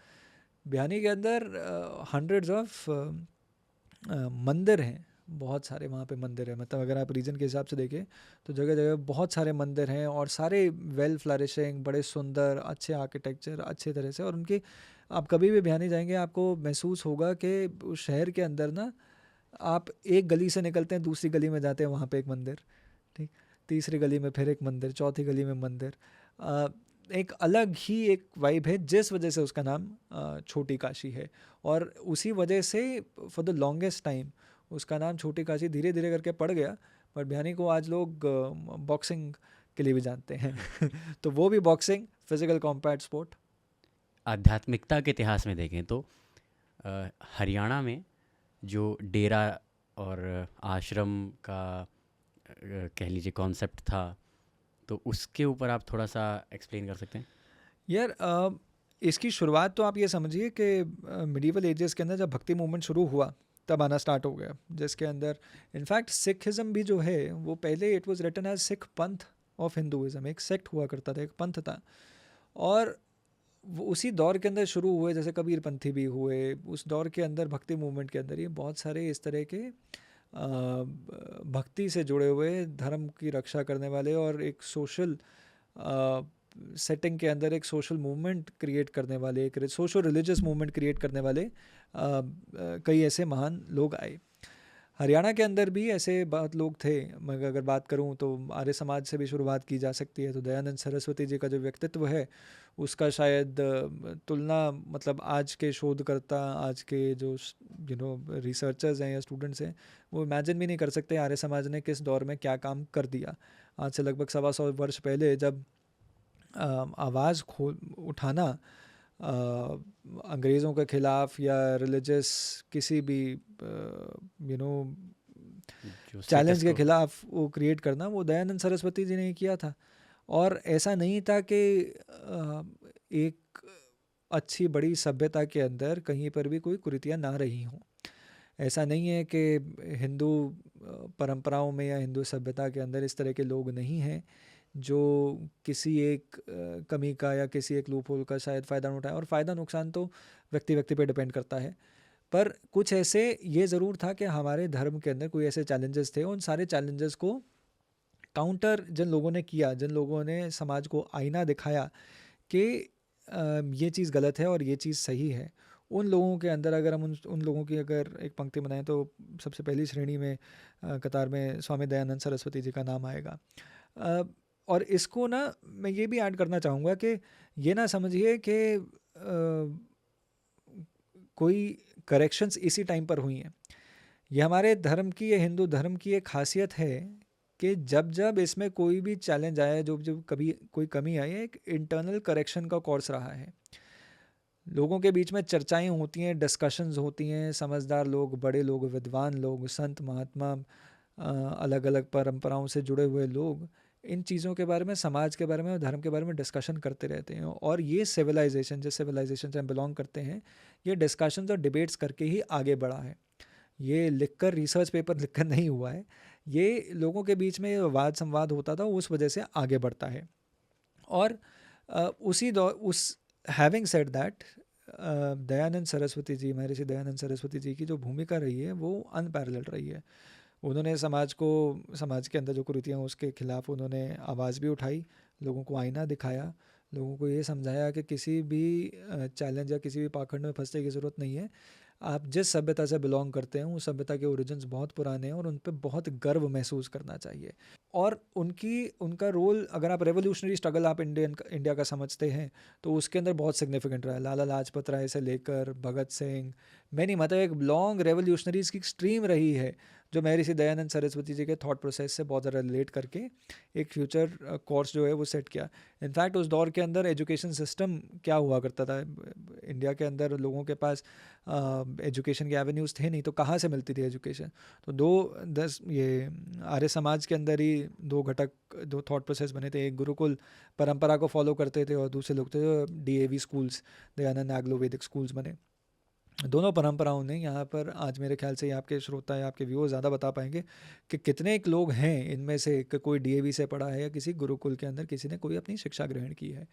भियानी के अंदर हंड्रेड्स ऑफ मंदिर हैं, बहुत सारे वहाँ पे मंदिर है। मतलब अगर आप रीजन के हिसाब से देखें तो जगह जगह बहुत सारे मंदिर हैं, और सारे वेल फ्लरिशिंग, बड़े सुंदर, अच्छे आर्किटेक्चर, अच्छे तरह से। और उनकी, आप कभी भी भियानी जाएंगे आपको महसूस होगा कि उस शहर के अंदर ना, आप एक गली से निकलते हैं, दूसरी गली में जाते हैं, वहाँ पे एक मंदिर, ठीक, तीसरी गली में फिर एक मंदिर, चौथी गली में मंदिर। एक अलग ही एक वाइब है, जिस वजह से उसका नाम छोटी काशी है। और उसी वजह से फॉर द लॉन्गेस्ट टाइम उसका नाम छोटी काशी धीरे धीरे करके पड़ गया। पर भिवानी को आज लोग बॉक्सिंग के लिए भी जानते हैं। तो वो भी बॉक्सिंग, फिजिकल कॉम्बैट स्पोर्ट। आध्यात्मिकता के इतिहास में देखें तो हरियाणा में जो डेरा और आश्रम का कह लीजिए कॉन्सेप्ट था, तो उसके ऊपर आप थोड़ा सा एक्सप्लेन कर सकते हैं? यार इसकी शुरुआत तो आप ये समझिए कि मिडीवल एजेस के अंदर जब भक्ति मूवमेंट शुरू हुआ तब आना स्टार्ट हो गया, जिसके अंदर इनफैक्ट सिखिज़म भी जो है वो पहले it was written as Sikh Panth of Hinduism, एक सेक्ट हुआ करता था, एक पंथ था। और वो उसी दौर के अंदर शुरू हुए, जैसे कबीरपंथी भी हुए उस दौर के अंदर, भक्ति मूवमेंट के अंदर ये बहुत सारे इस तरह के भक्ति से जुड़े हुए, धर्म की रक्षा करने वाले और एक सोशल सेटिंग के अंदर एक सोशल मूवमेंट क्रिएट करने वाले, एक सोशल रिलीजियस मूवमेंट क्रिएट करने वाले कई ऐसे महान लोग आए। हरियाणा के अंदर भी ऐसे बहुत लोग थे। मगर अगर बात करूं तो आर्य समाज से भी शुरुआत की जा सकती है। तो दयानंद सरस्वती जी का जो व्यक्तित्व है उसका शायद तुलना, मतलब आज के शोधकर्ता, आज के जो रिसर्चर्स हैं या स्टूडेंट्स हैं, वो इमेजिन भी नहीं कर सकते आर्य समाज ने किस दौर में क्या काम कर दिया। आज से लगभग 125 वर्ष पहले जब आवाज़ उठाना अंग्रेज़ों के ख़िलाफ़ या रिलीजियस किसी भी जो चैलेंज स्टेटस के को खिलाफ वो क्रिएट करना, वो दयानंद सरस्वती जी ने ही किया था। और ऐसा नहीं था कि एक अच्छी बड़ी सभ्यता के अंदर कहीं पर भी कोई कुरीतियाँ ना रही हों। ऐसा नहीं है कि हिंदू परंपराओं में या हिंदू सभ्यता के अंदर इस तरह के लोग नहीं हैं जो किसी एक कमी का या किसी एक लूप होल का शायद फ़ायदा न उठाएं। और फ़ायदा नुकसान तो व्यक्ति व्यक्ति पे डिपेंड करता है। पर कुछ ऐसे ये ज़रूर था कि हमारे धर्म के अंदर कोई ऐसे चैलेंजेस थे, उन सारे चैलेंजेस को काउंटर जिन लोगों ने किया, जिन लोगों ने समाज को आईना दिखाया कि ये चीज़ गलत है और ये चीज़ सही है, उन लोगों के अंदर अगर हम उन लोगों की अगर एक पंक्ति बनाएं तो सबसे पहली श्रेणी में कतार में स्वामी दयानंद सरस्वती जी का नाम आएगा। और इसको ना मैं ये भी ऐड करना चाहूँगा कि ये ना समझिए कि कोई करेक्शंस इसी टाइम पर हुई हैं। ये हमारे धर्म की, ये हिंदू धर्म की एक खासियत है कि जब जब इसमें कोई भी चैलेंज आया, जब कभी कोई कमी आई है, एक इंटरनल करेक्शन का कोर्स रहा है। लोगों के बीच में चर्चाएं होती हैं, डिस्कशंस होती हैं, समझदार लोग, बड़े लोग, विद्वान लोग, संत महात्मा, अलग अलग परंपराओं से जुड़े हुए लोग इन चीज़ों के बारे में, समाज के बारे में और धर्म के बारे में डिस्कशन करते रहते हैं। और ये सिविलाइजेशन, जिस सिविलाइजेशन से हम बिलोंग करते हैं, ये डिस्कशंस और डिबेट्स करके ही आगे बढ़ा है। ये लिखकर, रिसर्च पेपर लिखकर नहीं हुआ है। ये लोगों के बीच में वाद संवाद होता था, उस वजह से आगे बढ़ता है। और उसी दौर, उस having said that, Dayanand Saraswati ji, Maharshi Dayanand Saraswati जी की जो भूमिका रही है वो अनपैरेलल्ड रही है। उन्होंने समाज के अंदर जो कुरीतियाँ उसके खिलाफ उन्होंने आवाज़ भी उठाई, लोगों को आईना दिखाया, लोगों को ये समझाया कि किसी भी चैलेंज या किसी भी पाखंड में फंसने की ज़रूरत नहीं है। आप जिस सभ्यता से बिलोंग करते हैं उस सभ्यता के ओरिजिन्स बहुत पुराने हैं और उन पे बहुत गर्व महसूस करना चाहिए। और उनका रोल, अगर आप रेवोल्यूशनरी स्ट्रगल आप इंडिया का समझते हैं तो उसके अंदर बहुत सिग्निफिकेंट रहा है। लाला लाजपत राय से लेकर भगत सिंह, मैंने मतलब एक लॉन्ग रेवोल्यूशनरीज की स्ट्रीम रही है जो महर्षि दयानंद सरस्वती जी के थॉट प्रोसेस से बहुत ज़्यादा रिलेट करके एक फ्यूचर कोर्स जो है वो सेट किया। इनफैक्ट उस दौर के अंदर एजुकेशन सिस्टम क्या हुआ करता था, इंडिया के अंदर लोगों के पास एजुकेशन के एवेन्यूज़ थे नहीं, तो कहाँ से मिलती थी एजुकेशन? तो ये आर्य समाज के अंदर ही दो घटक, दो थॉट प्रोसेस बने थे। एक गुरुकुल परंपरा को फॉलो करते थे और दूसरे लोग थे DAV स्कूल्स, दयानंद एग्लो वैदिक स्कूल्स बने। दोनों परंपराओं ने यहाँ पर, आज मेरे ख्याल से आपके श्रोता या आपके व्यूअर्स ज़्यादा बता पाएंगे कि कितने एक लोग हैं इनमें से कि कोई DAV से पढ़ा है या किसी गुरुकुल के अंदर किसी ने कोई अपनी शिक्षा ग्रहण की है।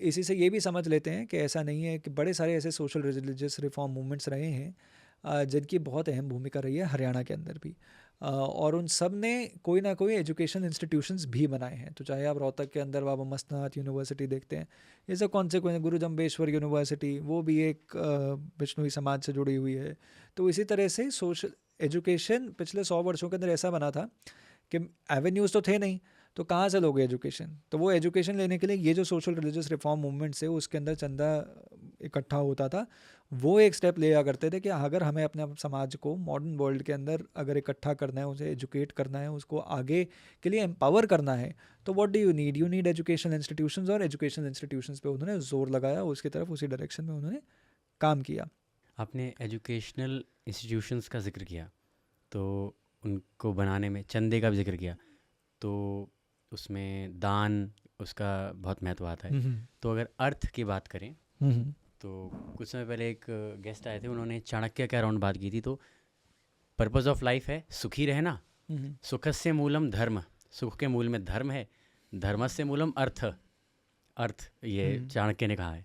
इसी से ये भी समझ लेते हैं कि ऐसा नहीं है कि बड़े सारे ऐसे सोशल रिलीजियस रिफॉर्म मूवमेंट्स रहे हैं जिनकी बहुत अहम भूमिका रही है हरियाणा के अंदर भी। और उन सब ने कोई ना कोई एजुकेशन इंस्टीट्यूशंस भी बनाए हैं। तो चाहे आप रोहतक के अंदर बाबा मस्तनाथ यूनिवर्सिटी देखते हैं, ये सब कौन से गुरु जम्बेश्वर यूनिवर्सिटी, वो भी एक बिश्नोई समाज से जुड़ी हुई है। तो इसी तरह से सोशल एजुकेशन पिछले 100 वर्षों के अंदर ऐसा बना था कि एवेन्यूज़ तो थे नहीं, तो कहाँ से लोगे एजुकेशन? तो वो एजुकेशन लेने के लिए ये जो सोशल रिलीजियस रिफॉर्म मूवमेंट से उसके अंदर चंदा इकट्ठा होता था, वो एक स्टेप लिया करते थे कि अगर हमें अपने समाज को मॉडर्न वर्ल्ड के अंदर अगर इकट्ठा करना है, उसे एजुकेट करना है, उसको आगे के लिए एम्पावर करना है, तो what do you need? You need educational institutions, और एजुकेशनल इंस्टीट्यूशंस पे उन्होंने जोर लगाया, उसकी तरफ उसी डायरेक्शन में उन्होंने काम किया। आपने एजुकेशनल इंस्टीट्यूशंस का जिक्र किया, तो उनको बनाने में चंदे का भी जिक्र किया, तो उसमें दान, उसका बहुत महत्व आता है। तो अगर अर्थ की बात करें, तो कुछ समय पहले एक गेस्ट आए थे, उन्होंने चाणक्य के अराउंड बात की थी। तो पर्पस ऑफ लाइफ है सुखी रहना, सुखस्य मूलम धर्म, सुख के मूल में धर्म है, धर्मस्य मूलम अर्थ, अर्थ ये चाणक्य ने कहा है।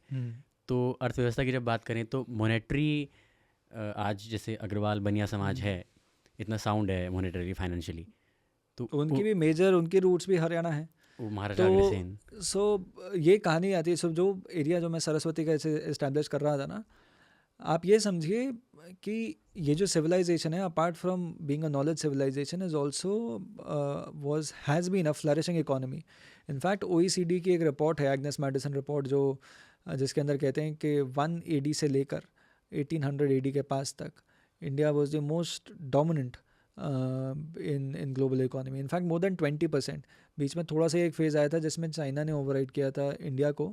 तो अर्थव्यवस्था की जब बात करें तो मॉनेटरी, आज जैसे अग्रवाल बनिया समाज है, इतना साउंड है मॉनेटरी फाइनेंशियली, तो उनकी भी मेजर, उनकी रूट्स भी हरियाणा है, वो महाराजा अग्रसेन। सो ये कहानी आती है। सब जो एरिया जो मैं सरस्वती का इस्टेब्लिश कर रहा था ना, आप ये समझिए कि ये जो सिविलाइजेशन है, apart from being a knowledge civilisation, is also has been a flourishing economy. In fact OECD की एक रिपोर्ट है, एग्नेस मैडिसन रिपोर्ट, जो जिसके अंदर कहते हैं कि 1 AD से लेकर 1800 AD के पास तक India was the most dominant in global economy. In fact more than 20%। बीच में थोड़ा सा एक फेज़ आया था जिसमें चाइना ने ओवरराइड किया था इंडिया को।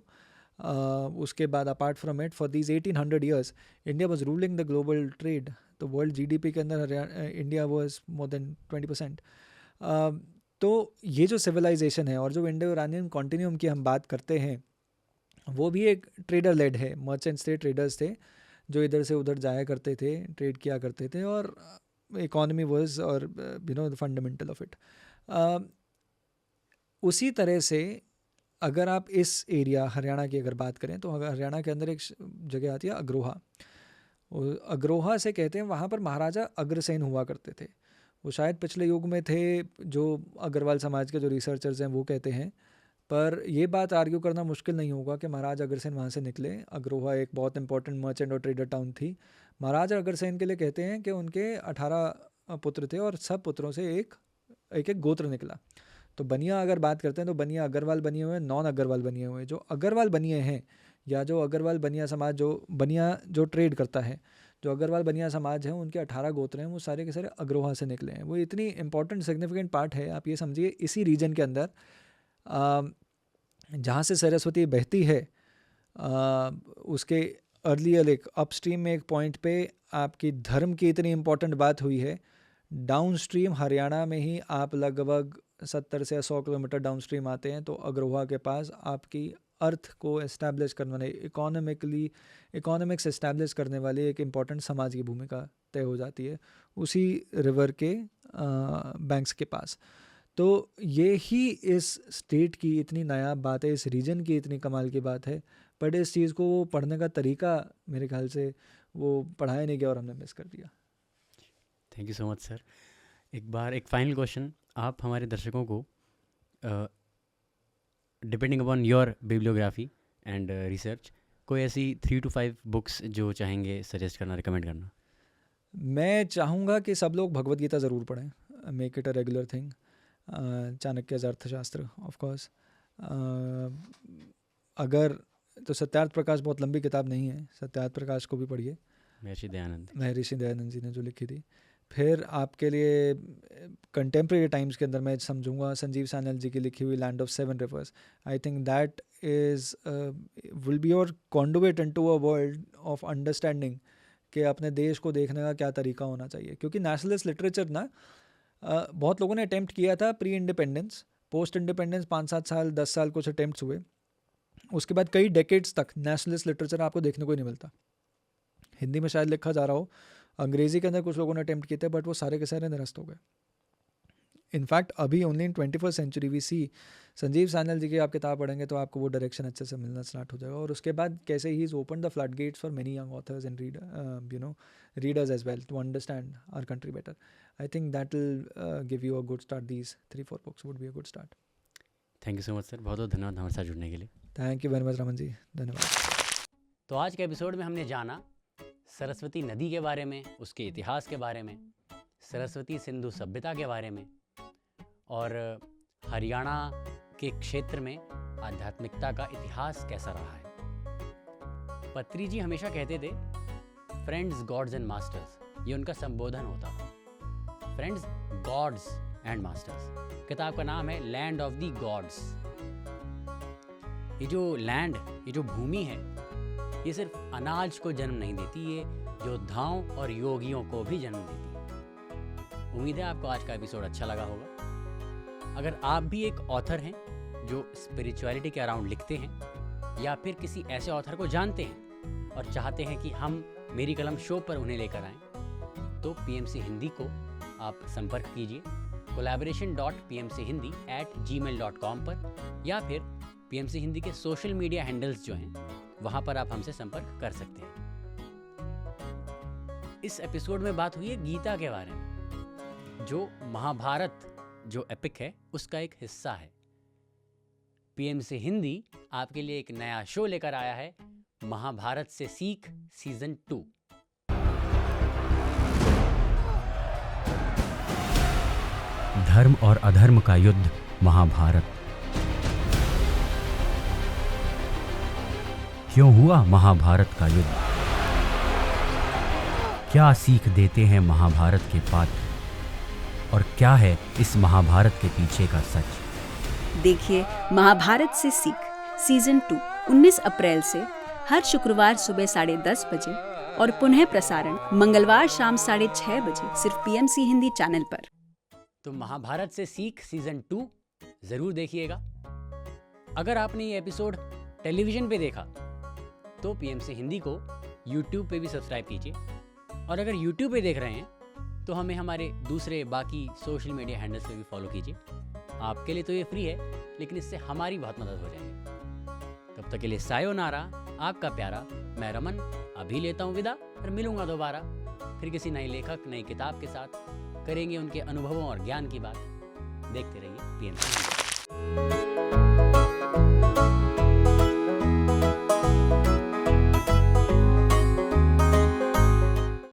उसके बाद apart from it, for these 1800 years India was ruling the global trade. तो वर्ल्ड GDP के अंदर इंडिया वॉज मोर देन 20%। तो ये जो सिविलाइजेशन है और जो इंडो ईरानियन कॉन्टिन्यूम की हम बात करते हैं, वो भी एक ट्रेडर लेड है। मर्चेंट्स थे, ट्रेडर्स थे, जो इधर से उधर जाया करते थे, ट्रेड किया करते थे, और इकोनॉमी वाज, और you know, the fundamental of it. उसी तरह से अगर आप इस एरिया हरियाणा की अगर बात करें, तो हरियाणा के अंदर एक जगह आती है अग्रोहा। अग्रोहा से कहते हैं, वहाँ पर महाराजा अग्रसेन हुआ करते थे। वो शायद पिछले युग में थे, जो अग्रवाल समाज के जो रिसर्चर्स हैं वो कहते हैं। पर ये बात आर्ग्यू करना मुश्किल नहीं होगा कि महाराज अग्रसेन वहाँ से निकले। अग्रोहा एक बहुत इंपॉर्टेंट मर्चेंट और ट्रेडर टाउन थी। महाराज अग्रसेन के लिए कहते हैं कि उनके 18 पुत्र थे, और सब पुत्रों से एक एक गोत्र निकला। तो बनिया अगर बात करते हैं, तो बनिया अग्रवाल बनिए हुए हैं, नॉन अग्रवाल बनिए हुए हैं। जो अग्रवाल बनिए हैं, या जो अग्रवाल बनिया समाज, जो बनिया जो ट्रेड करता है, जो अग्रवाल बनिया समाज है, उनके 18 गोत्र हैं, वो सारे के सारे अग्रोहा से निकले हैं। वो इतनी इंपॉर्टेंट सिग्निफिकेंट पार्ट है, आप ये समझिए, इसी रीजन के अंदर जहाँ से सरस्वती बहती है, उसके अर्लियर एक अपस्ट्रीम में एक पॉइंट पे आपकी धर्म की इतनी इम्पोर्टेंट बात हुई है। डाउन स्ट्रीम हरियाणा में ही आप लगभग 70 से 100 किलोमीटर डाउन स्ट्रीम आते हैं, तो अग्रोहा के पास आपकी अर्थ को इस्टेब्लिश करने वाले, इकोनॉमिक्स इस्टेब्लिश करने वाली एक इम्पॉर्टेंट समाज की भूमिका तय हो जाती है उसी रिवर के बैंक्स के पास। तो ये ही इस स्टेट की इतनी नायाब बात है, इस रीजन की इतनी कमाल की बात है। बट इस चीज़ को वो पढ़ने का तरीका मेरे ख्याल से वो पढ़ाया नहीं गया, और हमने मिस कर दिया। Thank you so much sir. एक बार एक फाइनल क्वेश्चन, आप हमारे दर्शकों को depending upon your bibliography and research, कोई ऐसी 3 to 5 बुक्स जो चाहेंगे सजेस्ट करना, रिकमेंड करना? मैं चाहूँगा कि सब लोग भगवद गीता ज़रूर पढ़ें, make it a regular thing. Chanakya अर्थशास्त्र ऑफ कोर्स। अगर तो सत्यार्थ प्रकाश बहुत लंबी किताब नहीं है, सत्यार्थ प्रकाश को भी पढ़िए, महर्षि दयानंद जी ने जो लिखी थी। फिर आपके लिए कंटेम्प्रेरी टाइम्स के अंदर मैं समझूंगा संजीव सान्याल जी की लिखी हुई land of 7 reverse. I think that is will be your conduit into a world of understanding कि अपने देश को देखने का क्या तरीका होना चाहिए। क्योंकि नेशनलिस्ट लिटरेचर ना बहुत लोगों ने अटेम्प्ट किया था प्री इंडिपेंडेंस, पोस्ट इंडिपेंडेंस 5-7 साल 10 साल कुछ अटेम्प्ट्स हुए, उसके बाद कई डेकेड्स तक नेशनलिस्ट लिटरेचर आपको देखने को ही नहीं मिलता। हिंदी में शायद लिखा जा रहा हो, अंग्रेजी के अंदर कुछ लोगों ने अटेम्प्ट किए थे, बट वो सारे के सारे निरस्त हो गए। इनफैक्ट अभी only in 21st century we see, Sanjeev Sanyal ji की आप किताब पढ़ेंगे तो आपको वो डायरेक्शन अच्छे से मिलना स्टार्ट हो जाएगा। और उसके बाद कैसे he is open the flood gates for many young authors and readers as well to understand our country better. I think that will give you a good start. These 3-4 books would be a good start. Thank you so much sir, बहुत बहुत धन्यवाद हमारे साथ जुड़ने के लिए। Thank you very much Raman ji, धन्यवाद। तो आज के एपिसोड में हमने जाना सरस्वती नदी के बारे में, उसके इतिहास के बारे में, सरस्वती सिंधु सभ्यता के बारे में, और हरियाणा के क्षेत्र में आध्यात्मिकता का इतिहास कैसा रहा है। पत्री जी हमेशा कहते थे फ्रेंड्स गॉड्स एंड मास्टर्स, ये उनका संबोधन होता था। Friends gods and masters. किताब का नाम है लैंड ऑफ द गॉड्स। ये जो लैंड, ये जो भूमि है, ये सिर्फ अनाज को जन्म नहीं देती, ये योद्धाओं और योगियों को भी जन्म देती है। उम्मीद है आपको आज का एपिसोड अच्छा लगा होगा। अगर आप भी एक ऑथर हैं जो स्पिरिचुअलिटी के अराउंड लिखते हैं, या फिर किसी ऐसे ऑथर को जानते हैं और चाहते हैं कि हम मेरी कलम शो पर उन्हें लेकर आएं, तो PMC हिंदी को आप संपर्क कीजिए collaboration.pmchindi@gmail.com पर, या फिर PMC हिंदी के सोशल मीडिया हैंडल्स जो हैं वहाँ पर आप हमसे संपर्क कर सकते हैं। इस एपिसोड में बात हुई है गीता के बारे में, जो महाभारत जो एपिक है उसका एक हिस्सा है। PMC हिंदी आपके लिए एक नया शो लेकर आया है, महाभारत से सीख सीजन 2। धर्म और अधर्म का युद्ध, महाभारत। क्यों हुआ महाभारत का युद्ध? क्या सीख देते हैं महाभारत के पात्र, और क्या है इस महाभारत के पीछे का सच? देखिए महाभारत से सीख सीजन 2 19 अप्रैल से हर शुक्रवार सुबह 10:30 बजे और पुनः प्रसारण मंगलवार शाम 6:30 बजे सिर्फ PMC हिंदी चैनल पर। तो महाभारत से सीख सीजन 2 जरूर देखिएगा। अगर आपने ये एपिसोड टेलीविजन पे देखा तो PMC हिंदी को YouTube पे भी सब्सक्राइब कीजिए, और अगर YouTube पे देख रहे हैं तो हमें हमारे दूसरे बाकी सोशल मीडिया हैंडल्स पे भी फॉलो कीजिए। आपके लिए तो ये फ्री है, लेकिन इससे हमारी बहुत मदद हो जाएगी। तब तक के लिए सायोनारा, आपका प्यारा। मैं रमन अभी लेता हूँ विदा, और मिलूंगा दोबारा फिर किसी नए लेखक, नई किताब के साथ। करेंगे उनके अनुभवों और ज्ञान की बात। देखते रहिए PMC।